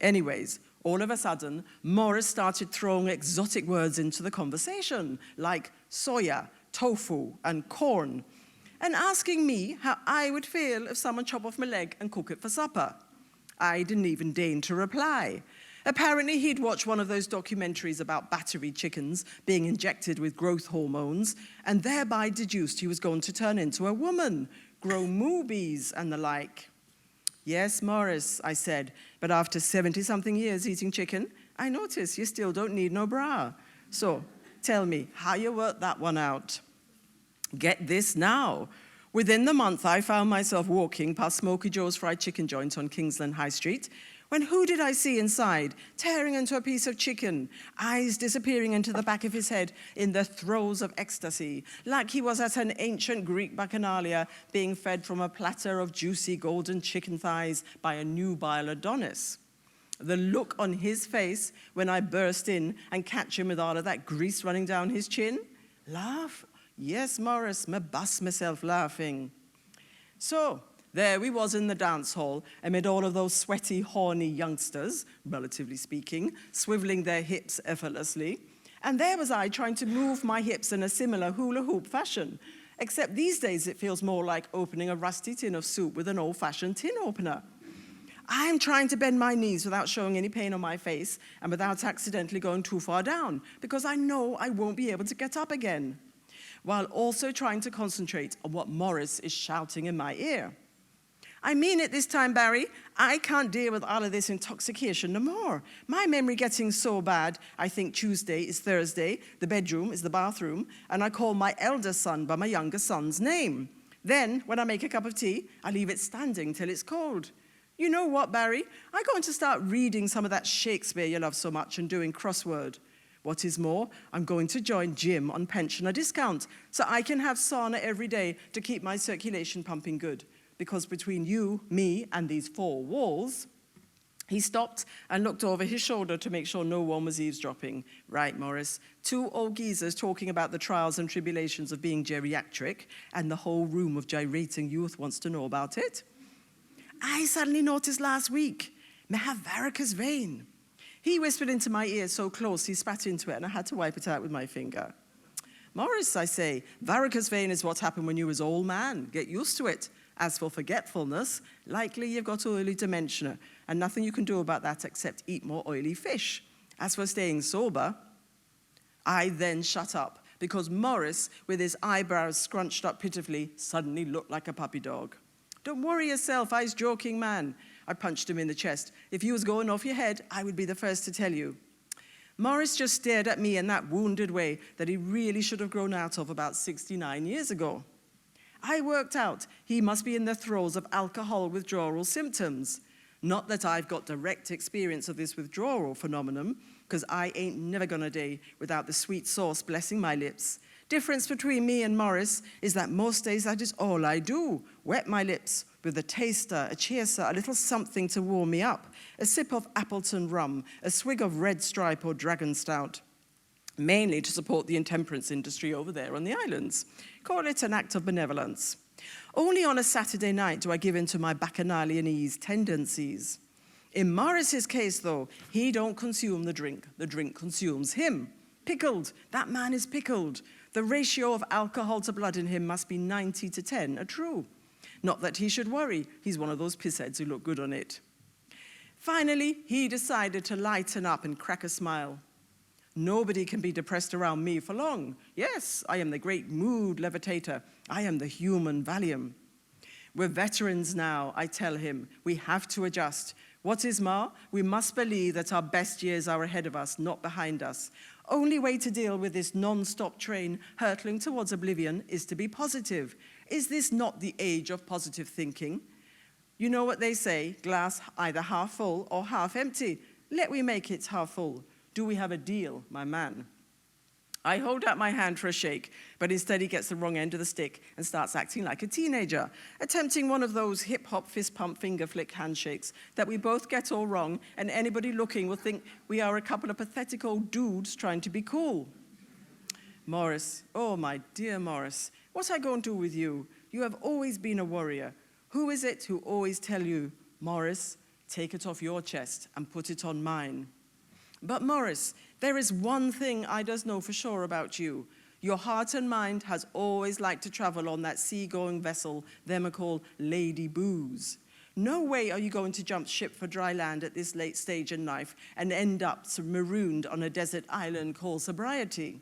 Anyways, all of a sudden, Morris started throwing exotic words into the conversation, like soya, tofu, and corn, and asking me how I would feel if someone chopped off my leg and cooked it for supper. I didn't even deign to reply. Apparently, he'd watched one of those documentaries about battery chickens being injected with growth hormones, and thereby deduced he was going to turn into a woman, grow moobies and the like. Yes, Morris, I said, but after 70-something years eating chicken, I notice you still don't need no bra. So, tell me, how you worked that one out? Get this now. Within the month, I found myself walking past Smoky Joe's fried chicken joint on Kingsland High Street, when who did I see inside, tearing into a piece of chicken, eyes disappearing into the back of his head in the throes of ecstasy, like he was at an ancient Greek bacchanalia being fed from a platter of juicy golden chicken thighs by a nubile Adonis. The look on his face when I burst in and catch him with all of that grease running down his chin. Laugh? Yes, Morris, me bust myself laughing. So, there we was in the dance hall, amid all of those sweaty, horny youngsters, relatively speaking, swiveling their hips effortlessly. And there was I trying to move my hips in a similar hula hoop fashion, except these days it feels more like opening a rusty tin of soup with an old-fashioned tin opener. I'm trying to bend my knees without showing any pain on my face and without accidentally going too far down, because I know I won't be able to get up again, while also trying to concentrate on what Morris is shouting in my ear. I mean it this time, Barry. I can't deal with all of this intoxication no more. My memory getting so bad, I think Tuesday is Thursday, the bedroom is the bathroom, and I call my elder son by my younger son's name. Then, when I make a cup of tea, I leave it standing till it's cold. You know what, Barry? I'm going to start reading some of that Shakespeare you love so much and doing crossword. What is more, I'm going to join Jim on pensioner discount, so I can have sauna every day to keep my circulation pumping good. Because between you, me, and these four walls, he stopped and looked over his shoulder to make sure no one was eavesdropping. Right, Morris, two old geezers talking about the trials and tribulations of being geriatric, and the whole room of gyrating youth wants to know about it. I suddenly noticed last week, may have varicose vein. He whispered into my ear so close he spat into it, and I had to wipe it out with my finger. Morris, I say, varicose vein is what happened when you was old man. Get used to it. As for forgetfulness, likely you've got early dementia, and nothing you can do about that except eat more oily fish. As for staying sober, I then shut up, because Morris, with his eyebrows scrunched up pitifully, suddenly looked like a puppy dog. Don't worry yourself, I's joking, man. I punched him in the chest. If you was going off your head, I would be the first to tell you. Morris just stared at me in that wounded way that he really should have grown out of about 69 years ago. I worked out he must be in the throes of alcohol withdrawal symptoms. Not that I've got direct experience of this withdrawal phenomenon, because I ain't never gone a day without the sweet sauce blessing my lips. Difference between me and Morris is that most days that is all I do, wet my lips with a taster, a chaser, a little something to warm me up, a sip of Appleton rum, a swig of Red Stripe or Dragon Stout, mainly to support the intemperance industry over there on the islands. Call it an act of benevolence. Only on a Saturday night do I give in to my bacchanalianese tendencies. In Morris's case, though, he don't consume the drink consumes him. Pickled, that man is pickled. The ratio of alcohol to blood in him must be 90-10, a true. Not that he should worry, he's one of those pissheads who look good on it. Finally, he decided to lighten up and crack a smile. Nobody can be depressed around me for long. Yes, I am the great mood levitator. I am the human Valium. We're veterans now, I tell him. We have to adjust. What is more, we must believe that our best years are ahead of us, not behind us. Only way to deal with this non-stop train hurtling towards oblivion is to be positive. Is this not the age of positive thinking? You know what they say, glass either half full or half empty. Let we make it half full. Do we have a deal, my man? I hold out my hand for a shake, but instead he gets the wrong end of the stick and starts acting like a teenager, attempting one of those hip-hop fist-pump finger-flick handshakes that we both get all wrong, and anybody looking will think we are a couple of pathetic old dudes trying to be cool. Morris, oh my dear Morris, what I going to do with you? You have always been a warrior. Who is it who always tell you, Morris, Take it off your chest and put it on mine. But Morris, there is one thing I does know for sure about you. Your heart and mind has always liked to travel on that sea-going vessel them are called Lady Booze. No way are you going to jump ship for dry land at this late stage in life and end up marooned on a desert island called sobriety.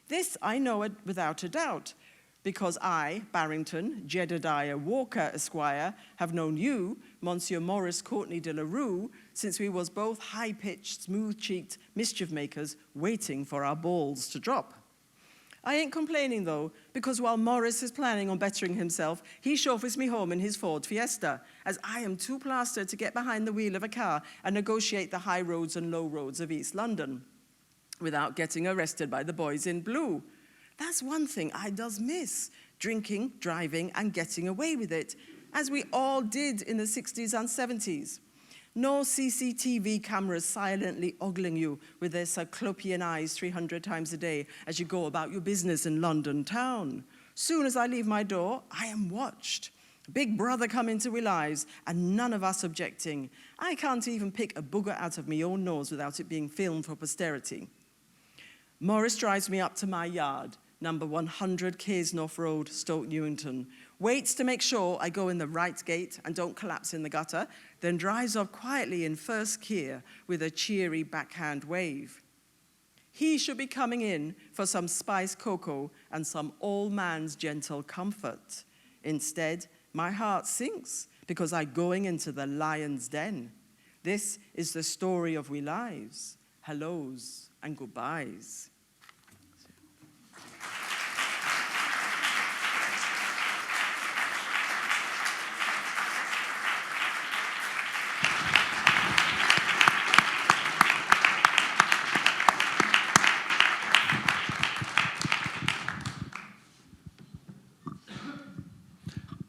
This I know without a doubt, because I, Barrington, Jedediah Walker, Esquire, have known you, Monsieur Maurice Courtney de la Rue, since we was both high-pitched, smooth-cheeked mischief makers waiting for our balls to drop. I ain't complaining, though, because while Morris is planning on bettering himself, he chauffeurs me home in his Ford Fiesta, as I am too plastered to get behind the wheel of a car and negotiate the high roads and low roads of East London without getting arrested by the boys in blue. That's one thing I does miss, drinking, driving, and getting away with it, as we all did in the 60s and 70s. No CCTV cameras silently ogling you with their cyclopean eyes 300 times a day as you go about your business in London town. Soon as I leave my door, I am watched. Big brother come into our lives, and none of us objecting. I can't even pick a booger out of me own nose without it being filmed for posterity. Morris drives me up to my yard, number 100 Caysnorth Road, Stoke Newington, waits to make sure I go in the right gate and don't collapse in the gutter, then drives off quietly in first gear with a cheery backhand wave. He should be coming in for some spiced cocoa and some all man's gentle comfort. Instead, my heart sinks because I'm going into the lion's den. This is the story of we lives, hellos and goodbyes.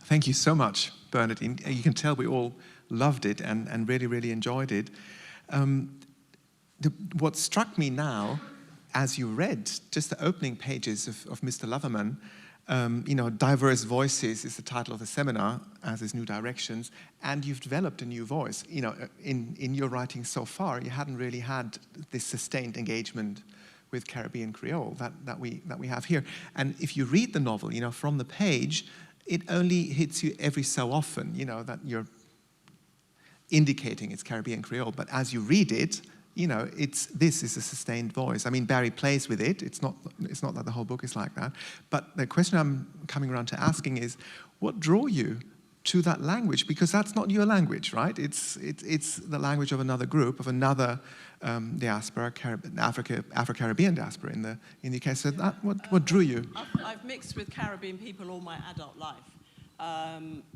Thank you so much, Bernardine. You can tell we all loved it and really, really enjoyed it. What struck me now, as you read just the opening pages of Mr. Loverman, Diverse Voices is the title of the seminar, as is New Directions, and you've developed a new voice. In your writing so far, you hadn't really had this sustained engagement with Caribbean Creole that we have here. And if you read the novel, from the page, it only hits you every so often, that you're indicating it's Caribbean Creole. But as you read it, this is a sustained voice. I mean, Barry plays with it. It's not that the whole book is like that. But the question I'm coming around to asking is, what drew you to that language? Because that's not your language, right? It's the language of another group, of another diaspora, Afro-Caribbean diaspora in the UK. So what drew you? I've mixed with Caribbean people all my adult life.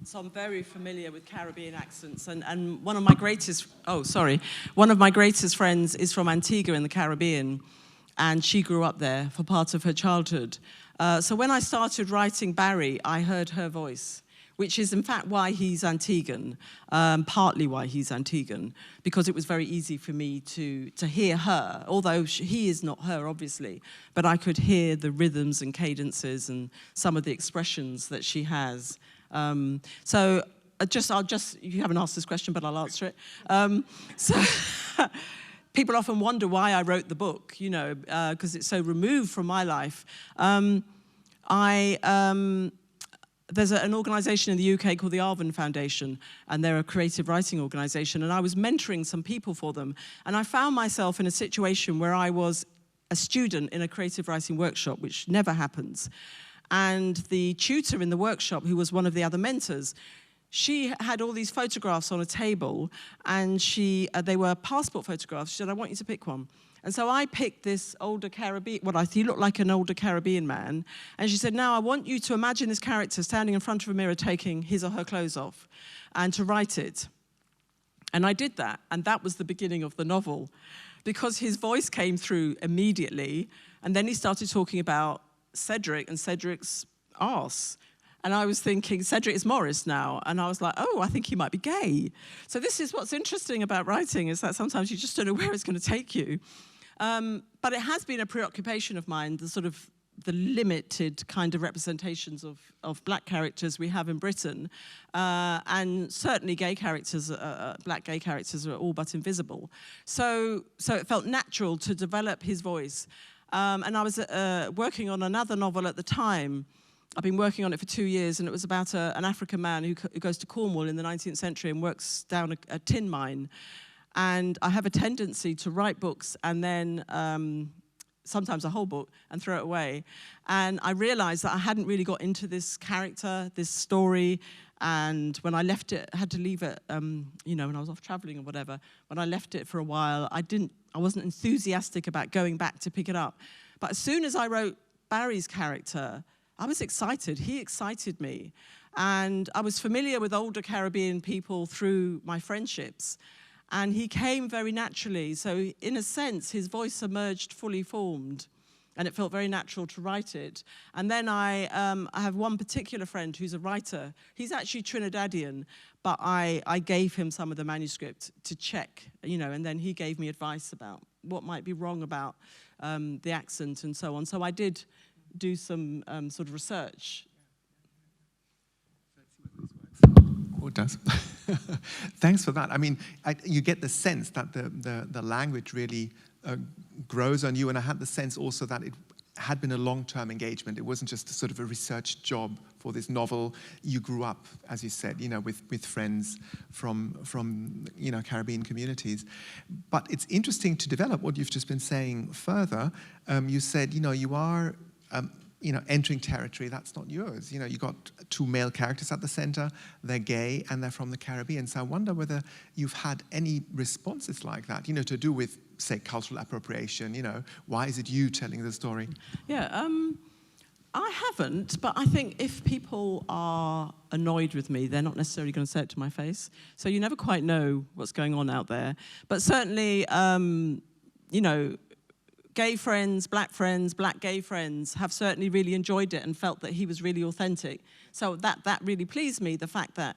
So I'm very familiar with Caribbean accents, and one of my greatest friends is from Antigua in the Caribbean, and she grew up there for part of her childhood. So when I started writing Barry, I heard her voice, which is in fact why he's Antiguan, partly why he's Antiguan, because it was very easy for me to hear her, although he is not her, obviously, but I could hear the rhythms and cadences and some of the expressions that she has. You haven't asked this question, but I'll answer it. People often wonder why I wrote the book, because it's so removed from my life. There's an organisation in the UK called the Arvin Foundation, and they're a creative writing organisation, and I was mentoring some people for them, and I found myself in a situation where I was a student in a creative writing workshop, which never happens, and the tutor in the workshop, who was one of the other mentors, she had all these photographs on a table, and they were passport photographs. She said, I want you to pick one. And so I picked this older Caribbean, he looked like an older Caribbean man. And she said, now I want you to imagine this character standing in front of a mirror taking his or her clothes off and to write it. And I did that, and that was the beginning of the novel, because his voice came through immediately, and then he started talking about Cedric and Cedric's arse. And I was thinking, Cedric is Morris now. And I was like, oh, I think he might be gay. So this is what's interesting about writing, is that sometimes you just don't know where it's going to take you. But it has been a preoccupation of mine, the sort of the limited kind of representations of black characters we have in Britain, and certainly gay characters, black gay characters are all but invisible. So it felt natural to develop his voice. And I was working on another novel at the time. I've been working on it for 2 years, and it was about an African man who goes to Cornwall in the 19th century and works down a tin mine. And I have a tendency to write books and then sometimes a whole book and throw it away. And I realized that I hadn't really got into this character, this story. And when I left it, I had to leave it, you know, when I was off traveling or whatever. When I left it for a while, I wasn't enthusiastic about going back to pick it up. But as soon as I wrote Barry's character, I was excited. He excited me. And I was familiar with older Caribbean people through my friendships. And he came very naturally. So in a sense, his voice emerged fully formed. And it felt very natural to write it. And then I have one particular friend who's a writer. He's actually Trinidadian, but I gave him some of the manuscript to check, you know, and then he gave me advice about what might be wrong about the accent and so on. So I did do some sort of research. Oh, it does. Thanks for that. I mean, you get the sense that the language really grows on you, and I had the sense also that it had been a long-term engagement. It wasn't just a sort of a research job for this novel. You grew up, as you said, you know, with friends from you know, Caribbean communities. But it's interesting to develop what you've just been saying further. You said, you know, you are you know, entering territory that's not yours. You know, you got 2 male characters at the center, they're gay, and they're from the Caribbean. So I wonder whether you've had any responses like that, you know, to do with, say, cultural appropriation, you know, why is it you telling the story? Yeah, I haven't, but I think if people are annoyed with me, they're not necessarily going to say it to my face. So you never quite know what's going on out there. But certainly, you know, gay friends, black gay friends have certainly really enjoyed it and felt that he was really authentic. So that really pleased me, the fact that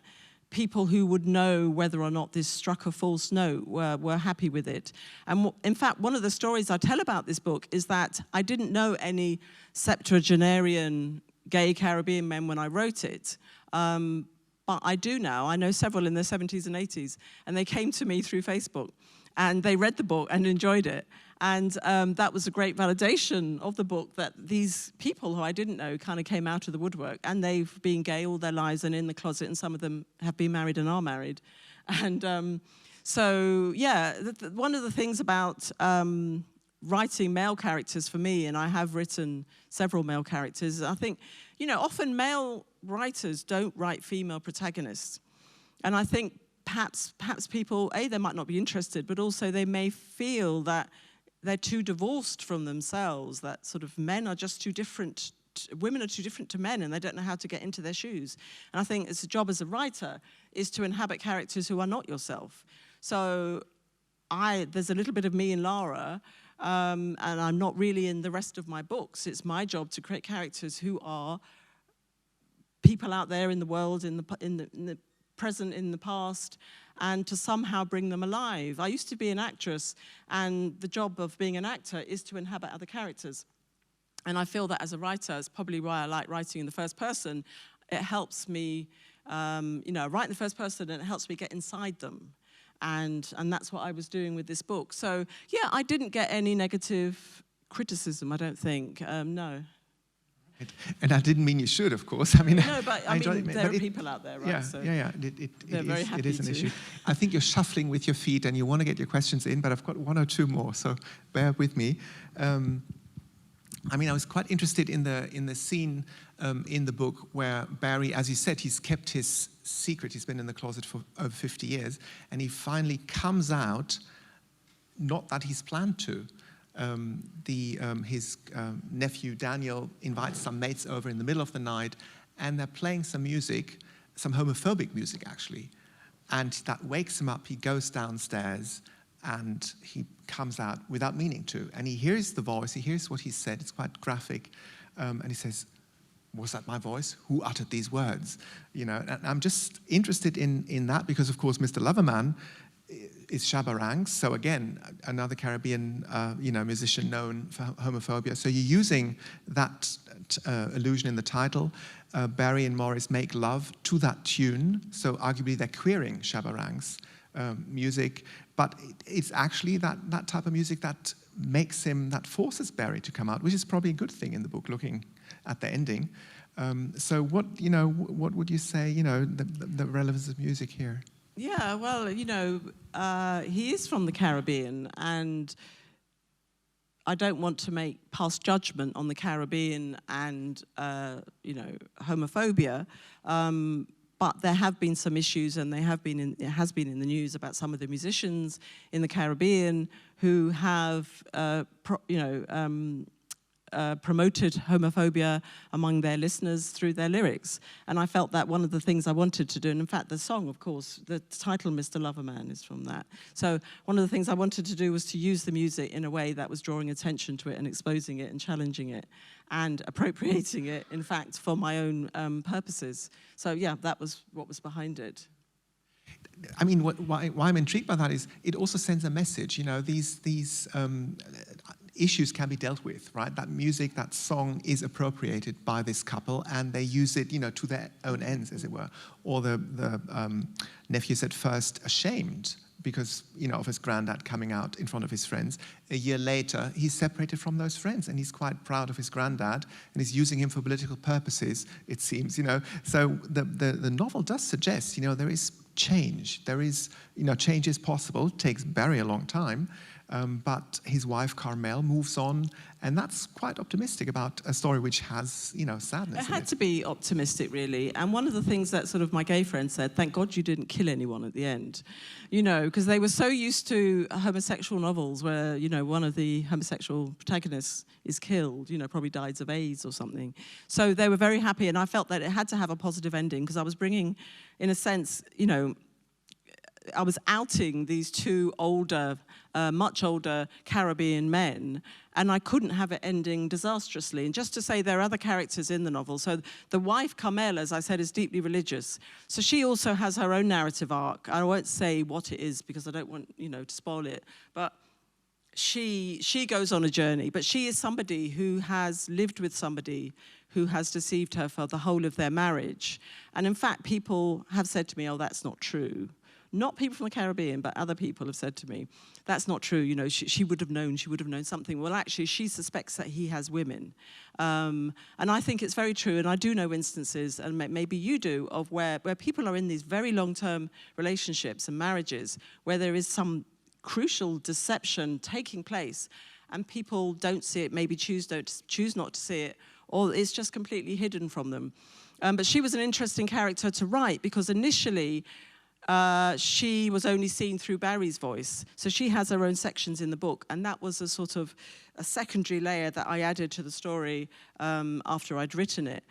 people who would know whether or not this struck a false note were happy with it. And in fact, one of the stories I tell about this book is that I didn't know any septuagenarian gay Caribbean men when I wrote it. But I do now. I know several in their 70s and 80s, and they came to me through Facebook, and they read the book and enjoyed it. And that was a great validation of the book, that these people who I didn't know kind of came out of the woodwork, and they've been gay all their lives and in the closet, and some of them have been married and are married. And so, yeah, one of the things about writing male characters for me, and I have written several male characters, I think, you know, often male writers don't write female protagonists. And I think perhaps people, they might not be interested, but also they may feel that they're too divorced from themselves, that sort of men are just too different, women are too different to men, and they don't know how to get into their shoes. And I think it's a job as a writer is to inhabit characters who are not yourself. So there's a little bit of me in Lara, and I'm not really in the rest of my books. It's my job to create characters who are people out there in the world, in the present, in the past, and to somehow bring them alive. I used to be an actress, and the job of being an actor is to inhabit other characters. And I feel that as a writer, it's probably why I like writing in the first person. It helps me, you know, write in the first person, and it helps me get inside them. And that's what I was doing with this book. So, yeah, I didn't get any negative criticism, I don't think, no. And I didn't mean you should, of course. I mean, no, but I mean, there are people out there, right? Yeah, so yeah. It is an issue. I think you're shuffling with your feet and you want to get your questions in, but I've got 1 or 2 more, so bear with me. I mean, I was quite interested in the scene in the book where Barry, as you said, he's kept his secret. He's been in the closet for over 50 years, and he comes out, not that he's planned to. His nephew Daniel invites some mates over in the middle of the night, and they're playing some music, some homophobic music actually, and that wakes him up. He goes downstairs and he comes out without meaning to, and he hears the voice, he hears what he said, it's quite graphic, and he says, was that my voice? Who uttered these words? You know, and I'm just interested in that because, of course, Mr. Loverman is Shabba Ranks. So again, another Caribbean musician known for homophobia. So you're using that allusion in the title. Barry and Morris make love to that tune. So arguably they're queering Shabba Ranks music, but it's actually that type of music that forces Barry to come out, which is probably a good thing in the book, looking at the ending. So what would you say, the relevance of music here? Yeah, well, he is from the Caribbean, and I don't want to pass judgment on the Caribbean and, homophobia, but there have been some issues, and it has been in the news about some of the musicians in the Caribbean who have, promoted homophobia among their listeners through their lyrics. And I felt that one of the things I wanted to do, and in fact the song, of course, the title Mr. Loverman is from that. So one of the things I wanted to do was to use the music in a way that was drawing attention to it and exposing it and challenging it and appropriating it, in fact, for my own purposes. So yeah, that was what was behind it. I mean, why I'm intrigued by that is it also sends a message. These issues can be dealt with, right? That music, that song is appropriated by this couple, and they use it, to their own ends, as it were. Or the nephew's at first ashamed because, of his granddad coming out in front of his friends. A year later, he's separated from those friends, and he's quite proud of his granddad, and he's using him for political purposes, it seems, So the novel does suggest, there is change. There is, change is possible. It takes Barry a long time, but his wife Carmel moves on, and that's quite optimistic about a story which has, sadness. It had to be optimistic, really. And one of the things that sort of my gay friend said, thank God you didn't kill anyone at the end, because they were so used to homosexual novels where, one of the homosexual protagonists is killed, probably dies of AIDS or something. So they were very happy, and I felt that it had to have a positive ending because I was bringing, in a sense, I was outing these two much older Caribbean men, and I couldn't have it ending disastrously. And just to say, there are other characters in the novel. So the wife, Carmel, as I said, is deeply religious. So she also has her own narrative arc. I won't say what it is because I don't want, to spoil it. But she goes on a journey. But she is somebody who has lived with somebody who has deceived her for the whole of their marriage. And in fact, people have said to me, oh, that's not true. Not people from the Caribbean, but other people have said to me, that's not true, she would have known something. Well, actually, she suspects that he has women. And I think it's very true, and I do know instances, and maybe you do, of where people are in these very long-term relationships and marriages, where there is some crucial deception taking place, and people don't see it, maybe choose not to see it, or it's just completely hidden from them. But she was an interesting character to write, because initially, she was only seen through Barry's voice. So she has her own sections in the book, and that was a sort of a secondary layer that I added to the story after I'd written it,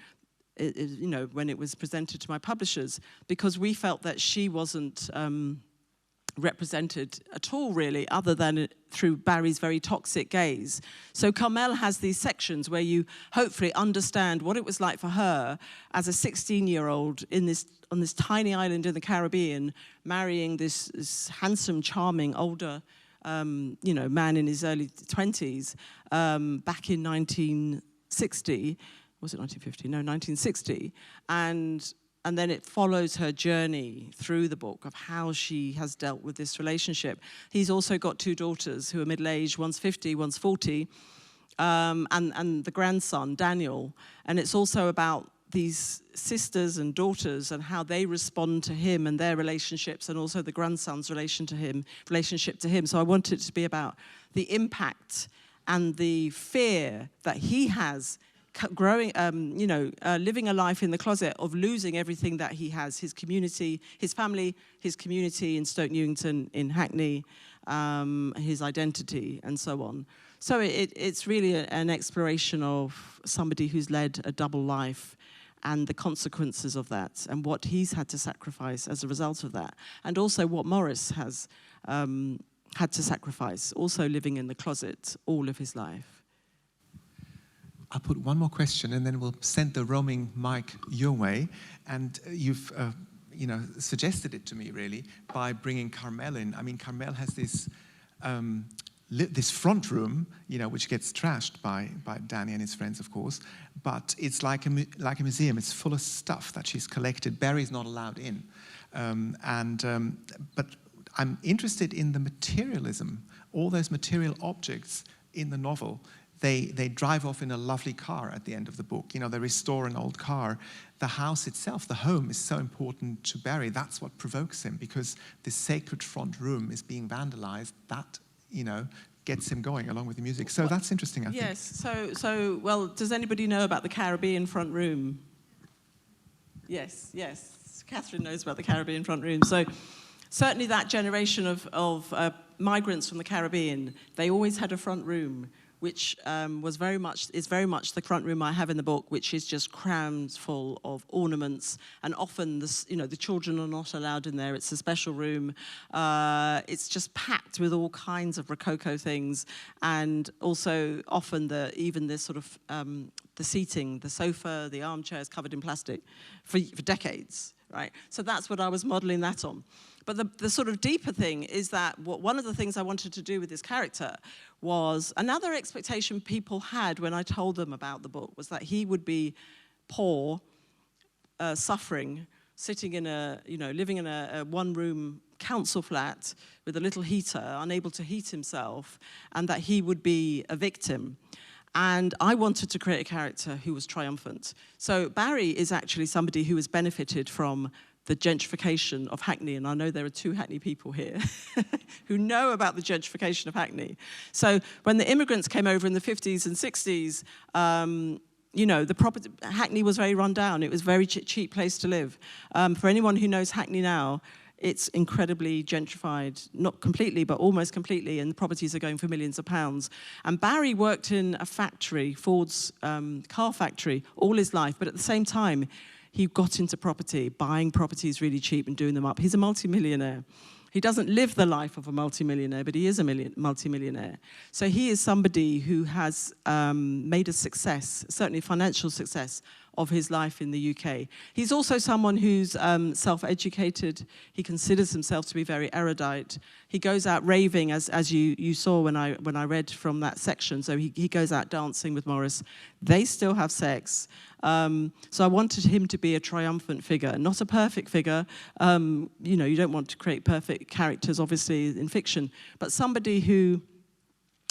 when it was presented to my publishers, because we felt that she wasn't represented at all, really, other than through Barry's very toxic gaze. So Carmel has these sections where you hopefully understand what it was like for her as a 16-year-old on this tiny island in the Caribbean, marrying this handsome, charming, older man in his early 20s back in 1960. Was it 1950? No, 1960. And then it follows her journey through the book of how she has dealt with this relationship. He's also got two daughters who are middle-aged, one's 50, one's 40, and the grandson, Daniel. And it's also about these sisters and daughters and how they respond to him and their relationships, and also the grandson's relationship to him. So I want it to be about the impact and the fear that he has growing, living a life in the closet of losing everything that he has, his community, his family, his community in Stoke Newington, in Hackney, his identity, and so on. So it's really an exploration of somebody who's led a double life and the consequences of that, and what he's had to sacrifice as a result of that, and also what Morris has had to sacrifice, also living in the closet all of his life. I'll put one more question, and then we'll send the roaming mic your way. And you've suggested it to me really by bringing Carmel in. I mean, Carmel has this this front room, which gets trashed by Danny and his friends, of course, but it's like a museum. It's full of stuff that she's collected. Barry's not allowed in, but I'm interested in the materialism. All those material objects in the novel. They drive off in a lovely car at the end of the book. They restore an old car. The house itself, the home, is so important to Barry. That's what provokes him, because this sacred front room is being vandalized. That, gets him going along with the music. So that's interesting, I think. Yes. So, does anybody know about the Caribbean front room? Yes. Catherine knows about the Caribbean front room. So, certainly that generation of migrants from the Caribbean, they always had a front room, which is very much the front room I have in the book, which is just crammed full of ornaments, and often the children are not allowed in there. It's a special room. It's just packed with all kinds of Rococo things, and also often even this sort of the seating, the sofa, the armchairs covered in plastic for decades, right? So that's what I was modeling that on. But the sort of deeper thing is that one of the things I wanted to do with this character was, another expectation people had when I told them about the book was that he would be poor, suffering, sitting in living in a one-room council flat with a little heater, unable to heat himself, and that he would be a victim. And I wanted to create a character who was triumphant. So Barry is actually somebody who has benefited from the gentrification of Hackney, and I know there are 2 Hackney people here who know about the gentrification of Hackney. So when the immigrants came over in the 50s and 60s, Hackney was very run down. It was a very cheap place to live. For anyone who knows Hackney now, it's incredibly gentrified, not completely, but almost completely, and the properties are going for millions of pounds. And Barry worked in a factory, Ford's car factory, all his life, but at the same time, he got into property, buying properties really cheap and doing them up. He's a multimillionaire. He doesn't live the life of a multimillionaire, but he is a multimillionaire. So he is somebody who has made a success, certainly financial success, of his life in the UK. He's also someone who's self-educated. He considers himself to be very erudite. He goes out raving, as you saw when I read from that section. So he goes out dancing with Morris. They still have sex. So I wanted him to be a triumphant figure, not a perfect figure. You don't want to create perfect characters, obviously, in fiction, but somebody who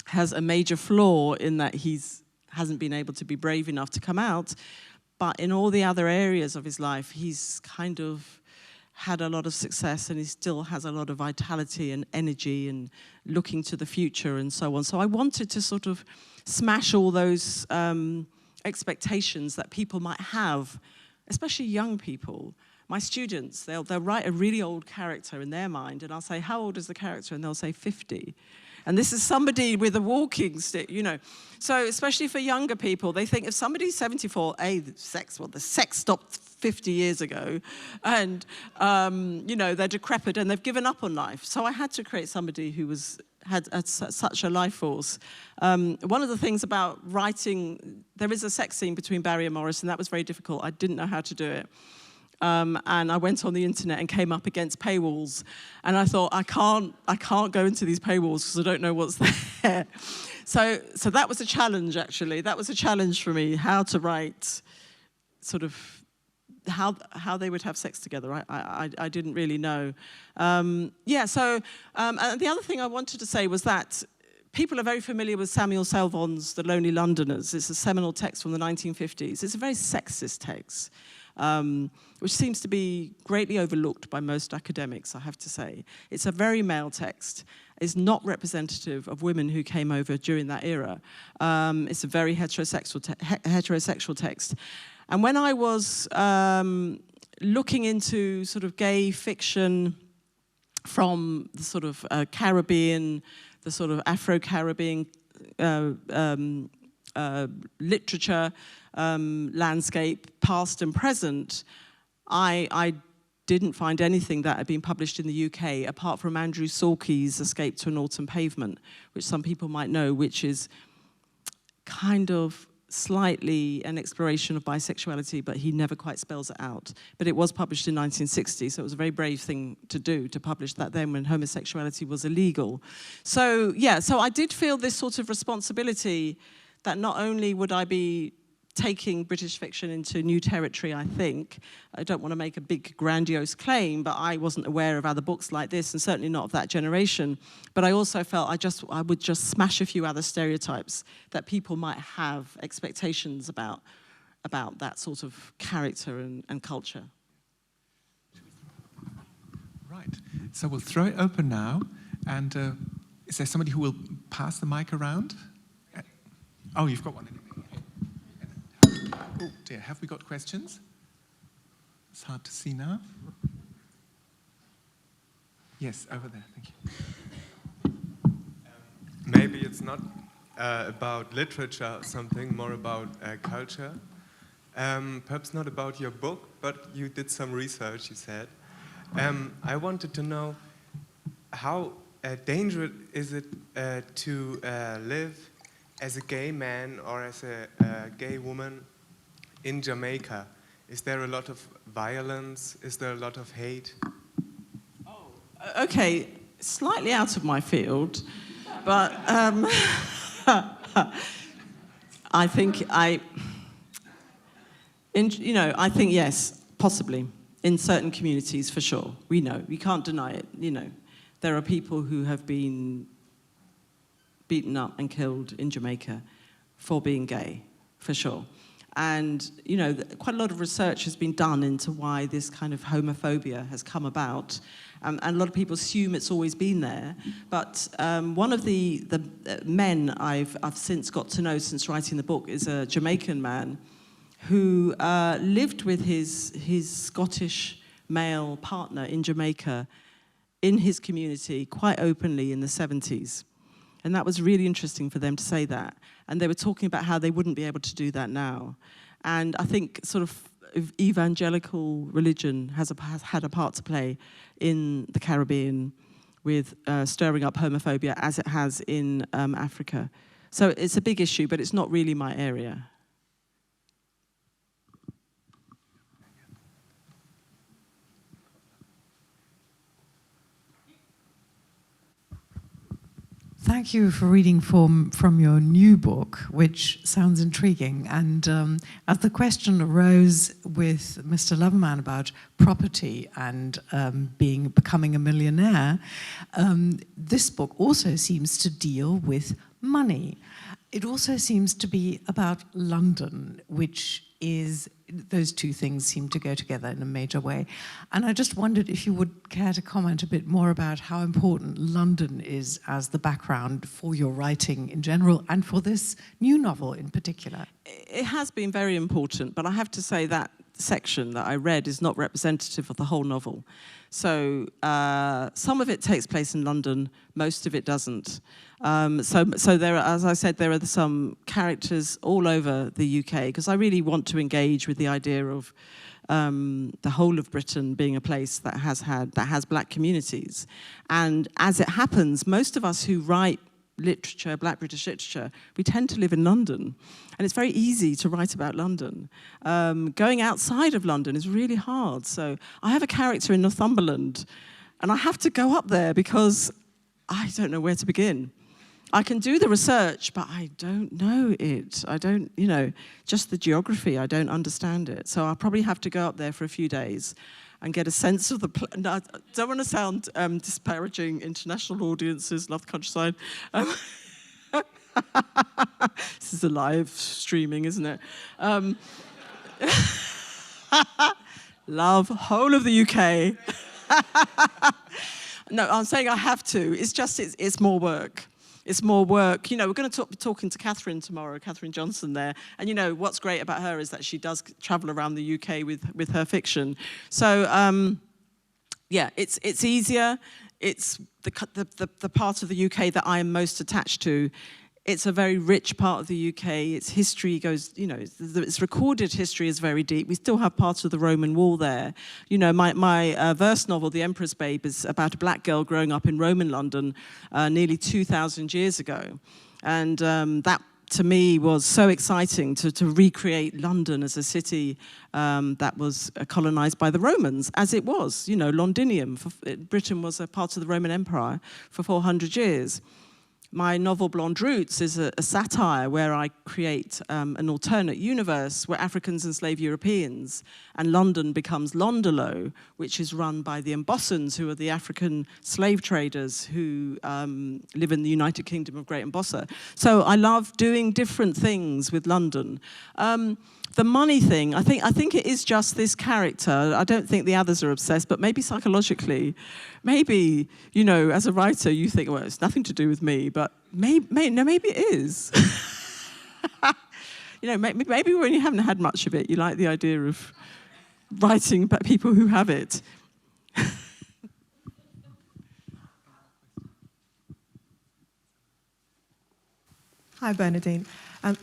has a major flaw in that hasn't been able to be brave enough to come out. But in all the other areas of his life, he's kind of had a lot of success, and he still has a lot of vitality and energy and looking to the future and so on. So I wanted to sort of smash all those expectations that people might have, especially young people. My students, they'll write a really old character in their mind, and I'll say, how old is the character? And they'll say 50. And this is somebody with a walking stick, So especially for younger people, they think if somebody's 74, the sex stopped 50 years ago, and, they're decrepit and they've given up on life. So I had to create somebody who had such a life force. One of the things about writing, there is a sex scene between Barry and Morris, and that was very difficult. I didn't know how to do it. And I went on the internet and came up against paywalls, and I thought, I can't go into these paywalls because I don't know what's there. So that was a challenge, actually. That was a challenge for me, how to write sort of how they would have sex together. I didn't really know. And the other thing I wanted to say was that people are very familiar with Samuel Selvon's The Lonely Londoners. It's a seminal text from the 1950s. It's a very sexist text, which seems to be greatly overlooked by most academics, I have to say. It's a very male text. It's not representative of women who came over during that era. It's a very heterosexual text. And when I was looking into sort of gay fiction from the sort of Caribbean, the sort of Afro-Caribbean literature, landscape, past and present, I didn't find anything that had been published in the UK, apart from Andrew Sorkey's Escape to an Autumn Pavement, which some people might know, which is kind of slightly an exploration of bisexuality, but he never quite spells it out. But it was published in 1960, so it was a very brave thing to do, to publish that then when homosexuality was illegal. So, yeah, so I did feel this sort of responsibility that not only would I be taking British fiction into new territory, I think. I don't want to make a big grandiose claim, but I wasn't aware of other books like this, and certainly not of that generation. But I also felt I would just smash a few other stereotypes that people might have expectations about that sort of character and culture. Right, so we'll throw it open now, and is there somebody who will pass the mic around? Oh, you've got one. Oh dear, have we got questions? It's hard to see now. Yes, over there, thank you. Maybe it's not about literature or something, more about culture. Perhaps not about your book, but you did some research, you said. I wanted to know how dangerous is it to live as a gay man or as a gay woman in Jamaica? Is there a lot of violence? Is there a lot of hate? Oh, okay, slightly out of my field, but I think I think yes, possibly in certain communities for sure. We know, we can't deny it. There are people who have been beaten up and killed in Jamaica for being gay, for sure. And, quite a lot of research has been done into why this kind of homophobia has come about. And a lot of people assume it's always been there. But one of the men I've since got to know since writing the book is a Jamaican man who lived with his Scottish male partner in Jamaica in his community quite openly in the 70s. And that was really interesting for them to say that. And they were talking about how they wouldn't be able to do that now. And I think sort of evangelical religion has had a part to play in the Caribbean with stirring up homophobia as it has in Africa. So it's a big issue, but it's not really my area. Thank you for reading from your new book, which sounds intriguing. And as the question arose with Mr. Loverman about property and becoming a millionaire, this book also seems to deal with money. It also seems to be about London, which is, those two things seem to go together in a major way. And I just wondered if you would care to comment a bit more about how important London is as the background for your writing in general and for this new novel in particular. It has been very important, but I have to say that section that I read is not representative of the whole novel. So some of it takes place in London, most of it doesn't. So there are, as I said, there are some characters all over the UK, because I really want to engage with the idea of the whole of Britain being a place that has black communities. And as it happens, most of us who write literature, black British literature, we tend to live in London. And it's very easy to write about London. Going outside of London is really hard. So I have a character in Northumberland, and I have to go up there because I don't know where to begin. I can do the research, but I don't know it. I don't, just the geography, I don't understand it. So I'll probably have to go up there for a few days and get a sense of the... No, I don't want to sound disparaging. International audiences love the countryside. This is a live streaming, isn't it? Love whole of the UK. No, I'm saying I have to. It's just, it's more work. It's more work. We're going to be talking to Catherine tomorrow, Catherine Johnson there. And what's great about her is that she does travel around the UK with her fiction. So, yeah, it's easier. It's the part of the UK that I am most attached to. It's a very rich part of the UK. Its history goes, its recorded history is very deep. We still have parts of the Roman wall there. My verse novel, The Emperor's Babe, is about a black girl growing up in Roman London nearly 2,000 years ago. And that to me was so exciting to recreate London as a city that was colonized by the Romans, as it was, you know, Londinium. Britain was a part of the Roman Empire for 400 years. My novel Blonde Roots is a satire where I create an alternate universe where Africans enslave Europeans, and London becomes Londolo, which is run by the Mbossans, who are the African slave traders who live in the United Kingdom of Great Mbossa. So I love doing different things with London. The money thing, I think it is just this character. I don't think the others are obsessed, but maybe psychologically, maybe, you know, as a writer, you think, well, it's nothing to do with me, but maybe it is. You know, maybe when you haven't had much of it, you like the idea of writing about people who have it. Hi, Bernardine.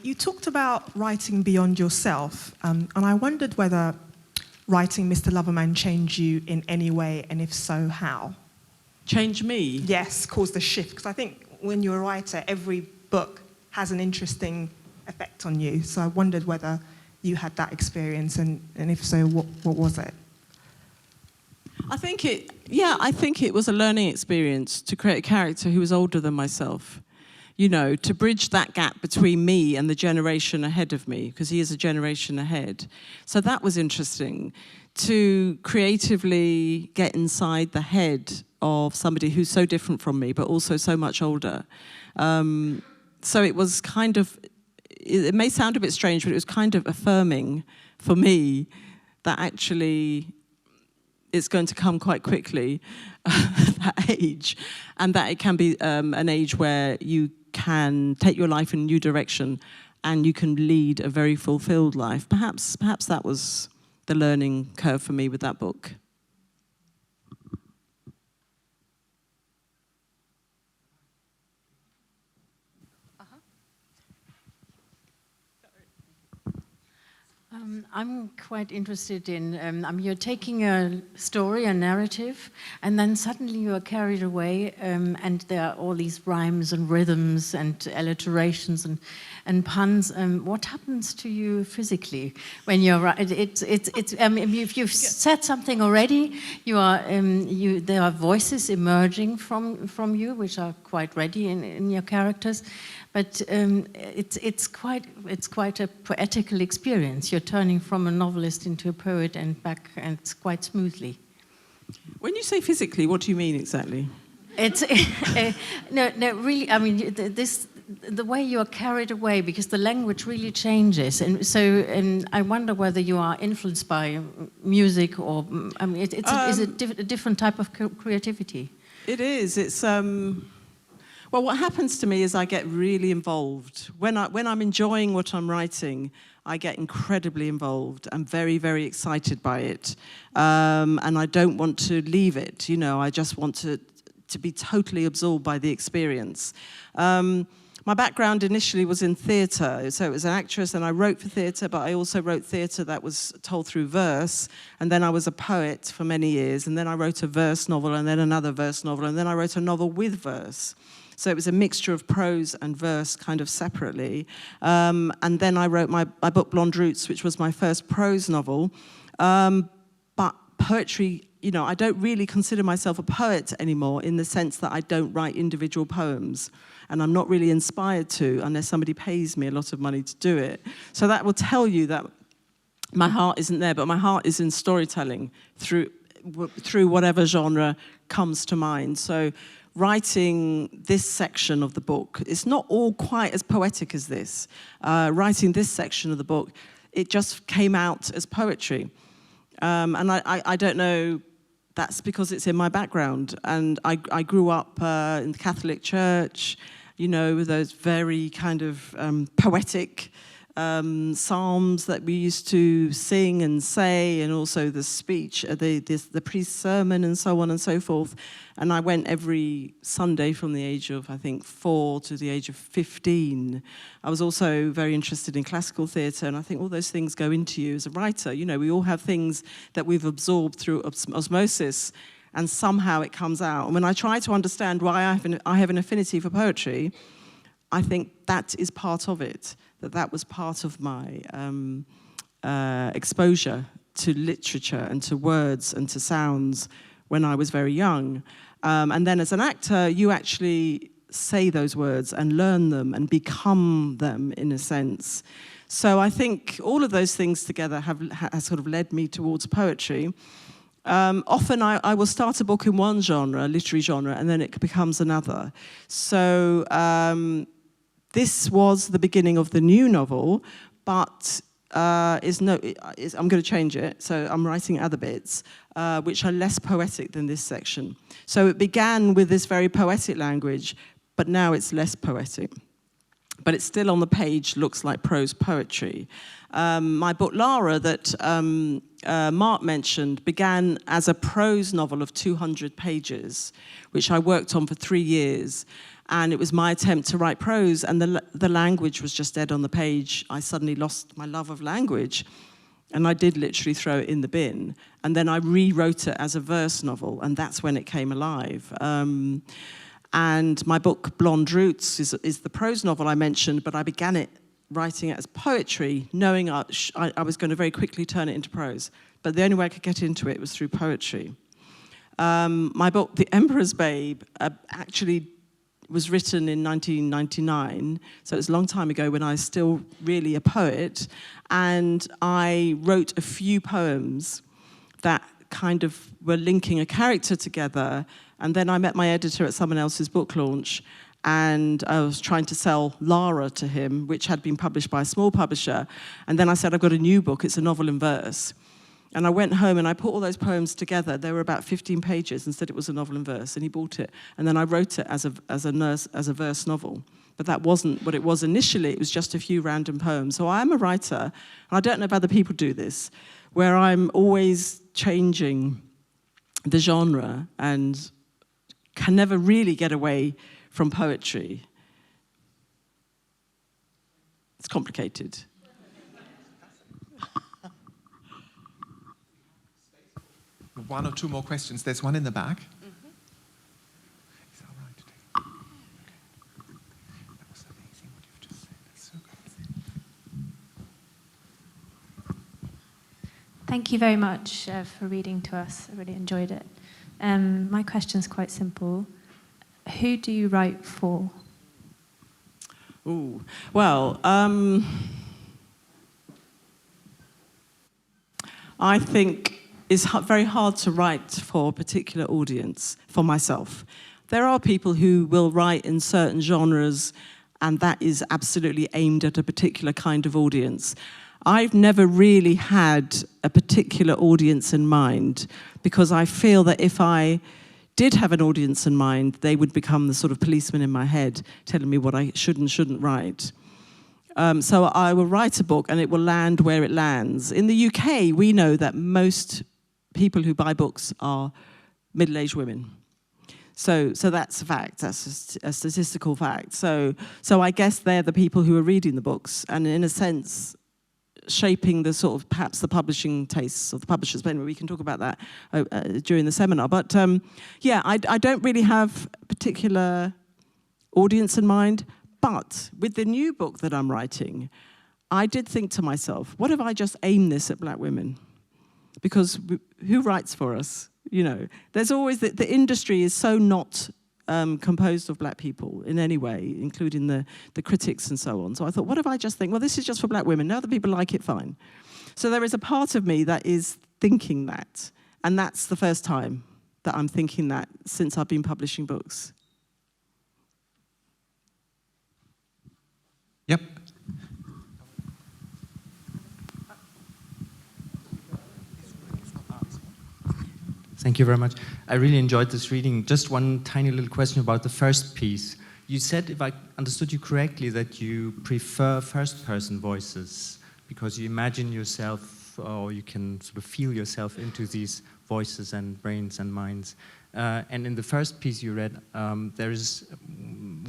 You talked about writing beyond yourself, and I wondered whether writing Mr. Loverman changed you in any way, and if so, how? Change me? Yes, caused a shift, because I think when you're a writer, every book has an interesting effect on you. So I wondered whether you had that experience, and if so, what was it? I think it was a learning experience to create a character who was older than myself. You know, to bridge that gap between me and the generation ahead of me, because he is a generation ahead. So that was interesting, to creatively get inside the head of somebody who's so different from me, but also so much older. So it was kind of, it may sound a bit strange, but it was kind of affirming for me that actually it's going to come quite quickly, that age, and that it can be an age where you can take your life in a new direction and you can lead a very fulfilled life. Perhaps that was the learning curve for me with that book. I'm quite interested in, you're taking a story, a narrative, and then suddenly you are carried away, and there are all these rhymes and rhythms and alliterations and puns. What happens to you physically when you're? If you've said something already, there are voices emerging from you, which are quite ready in your characters. But it's quite a poetical experience. You're turning from a novelist into a poet and back, and it's quite smoothly. When you say physically, what do you mean exactly? It's no, really. I mean, the way you are carried away, because the language really changes, and so I wonder whether you are influenced by music or is it a different type of creativity? It is. It's. Well, what happens to me is I get really involved. When I'm enjoying what I'm writing, I get incredibly involved. I'm very, very excited by it. And I don't want to leave it, you know. I just want to be totally absorbed by the experience. My background initially was in theatre, so it was an actress, and I wrote for theatre, but I also wrote theatre that was told through verse, and then I was a poet for many years, and then I wrote a verse novel, and then another verse novel, and then I wrote a novel with verse. So it was a mixture of prose and verse kind of separately. And then I wrote my book Blonde Roots, which was my first prose novel. But poetry, you know, I don't really consider myself a poet anymore in the sense that I don't write individual poems. And I'm not really inspired to unless somebody pays me a lot of money to do it. So that will tell you that my heart isn't there, but my heart is in storytelling through whatever genre comes to mind. So writing this section of the book, it's not all quite as poetic as this. Writing this section of the book, it just came out as poetry. And I don't know, that's because it's in my background. And I grew up in the Catholic Church, you know, with those very kind of poetic psalms that we used to sing and say, and also the speech, the priest's sermon and so on and so forth. And I went every Sunday from the age of, I think, 4 to the age of 15. I was also very interested in classical theatre, and I think all those things go into you as a writer. You know, we all have things that we've absorbed through osmosis, and somehow it comes out. And when I try to understand why I have an affinity for poetry, I think that is part of it, that was part of my exposure to literature and to words and to sounds when I was very young. And then as an actor, you actually say those words and learn them and become them in a sense. So I think all of those things together have sort of led me towards poetry. Often I will start a book in one genre, literary genre, and then it becomes another. So this was the beginning of the new novel, but I'm going to change it. So I'm writing other bits, which are less poetic than this section. So it began with this very poetic language, but now it's less poetic. But it still on the page looks like prose poetry. My book, Lara, that Mark mentioned, began as a prose novel of 200 pages, which I worked on for 3 years. And it was my attempt to write prose, and the language was just dead on the page. I suddenly lost my love of language, and I did literally throw it in the bin. And then I rewrote it as a verse novel, and that's when it came alive. And my book, Blonde Roots, is the prose novel I mentioned, but I began writing it as poetry, knowing I was going to very quickly turn it into prose. But the only way I could get into it was through poetry. My book, The Emperor's Babe, actually was written in 1999, so it was a long time ago when I was still really a poet, and I wrote a few poems that kind of were linking a character together, and then I met my editor at someone else's book launch, and I was trying to sell Lara to him, which had been published by a small publisher, and then I said, I've got a new book, it's a novel in verse. And I went home and I put all those poems together. They were about 15 pages and said it was a novel in verse, and he bought it. And then I wrote it as a verse novel. But that wasn't what it was initially. It was just a few random poems. So I am a writer, and I don't know if other people do this, where I'm always changing the genre and can never really get away from poetry. It's complicated. One or two more questions. There's one in the back. Mm-hmm. Is that all right today? Okay. That was amazing what you've just said. That's so good. Thank you very much for reading to us. I really enjoyed it. My question's quite simple. Who do you write for? Ooh, well, I think it's very hard to write for a particular audience, for myself. There are people who will write in certain genres, and that is absolutely aimed at a particular kind of audience. I've never really had a particular audience in mind, because I feel that if I did have an audience in mind, they would become the sort of policeman in my head, telling me what I should and shouldn't write. So I will write a book, and it will land where it lands. In the UK, we know that most people who buy books are middle-aged women. So that's a fact, that's a statistical fact. So I guess they're the people who are reading the books, and in a sense, shaping the sort of, perhaps the publishing tastes of the publishers. But anyway, we can talk about that during the seminar. But yeah, I don't really have a particular audience in mind, but with the new book that I'm writing, I did think to myself, what if I just aim this at black women? Because who writes for us? You know, there's always, the industry is so not composed of black people in any way, including the critics and so on. So I thought, what if I just think, well, this is just for black women. Now other people like it, fine. So there is a part of me that is thinking that. And that's the first time that I'm thinking that since I've been publishing books. Yep. Thank you very much. I really enjoyed this reading. Just one tiny little question about the first piece. You said, if I understood you correctly, that you prefer first-person voices because you imagine yourself, or you can sort of feel yourself into these voices and brains and minds. And in the first piece you read, there is,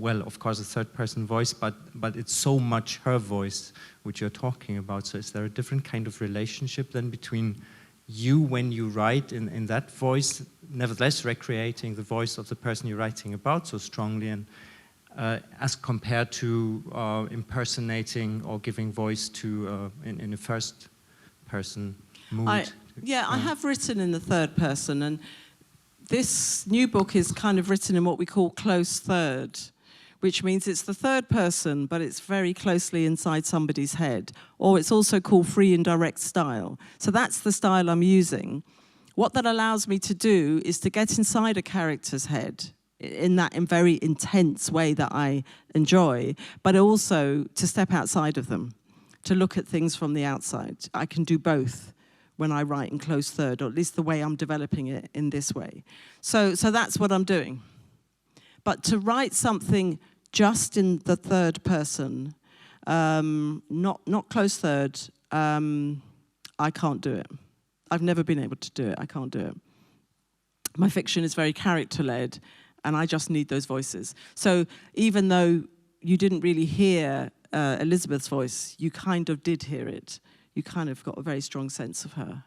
well, of course, a third-person voice, but it's so much her voice which you're talking about. So is there a different kind of relationship then between you when you write in that voice, nevertheless recreating the voice of the person you're writing about so strongly, and as compared to impersonating or giving voice to in a first person mood? I have written in the third person, and this new book is kind of written in what we call close third, which means it's the third person, but it's very closely inside somebody's head. Or it's also called free and direct style. So that's the style I'm using. What that allows me to do is to get inside a character's head in that very intense way that I enjoy, but also to step outside of them, to look at things from the outside. I can do both when I write in close third, or at least the way I'm developing it in this way. So that's what I'm doing. But to write something just in the third person, not close third, I can't do it. I've never been able to do it. I can't do it. My fiction is very character-led, and I just need those voices. So even though you didn't really hear Elizabeth's voice, you kind of did hear it. You kind of got a very strong sense of her.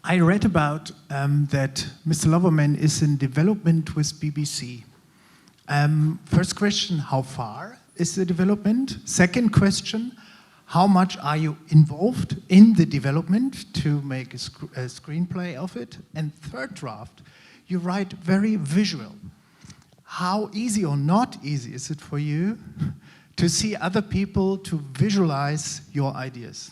I read about that Mr. Loverman is in development with BBC. First question, how far is the development? Second question, how much are you involved in the development to make a screenplay of it? And third draft, you write very visual. How easy or not easy is it for you to see other people, to visualize your ideas?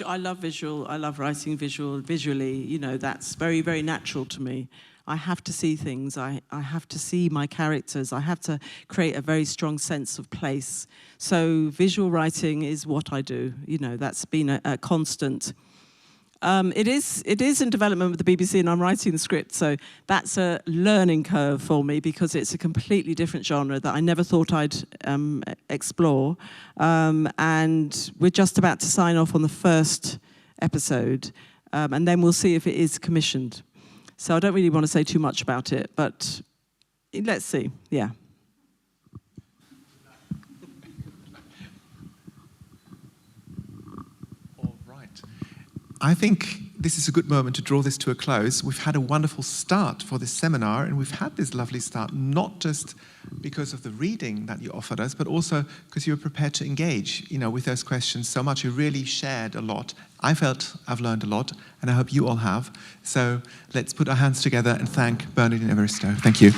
I love visual. I love writing visually. You know, that's very, very natural to me. I have to see things. I have to see my characters. I have to create a very strong sense of place. So visual writing is what I do. You know, that's been a constant. It is in development with the BBC, and I'm writing the script. So that's a learning curve for me because it's a completely different genre that I never thought I'd explore. And we're just about to sign off on the first episode, and then we'll see if it is commissioned. So I don't really want to say too much about it, but let's see, yeah. All right. I think this is a good moment to draw this to a close. We've had a wonderful start for this seminar, and we've had this lovely start not just because of the reading that you offered us, but also because you were prepared to engage, you know, with those questions so much. You really shared a lot. I felt I've learned a lot, and I hope you all have. So let's put our hands together and thank Bernardine Evaristo. Thank you.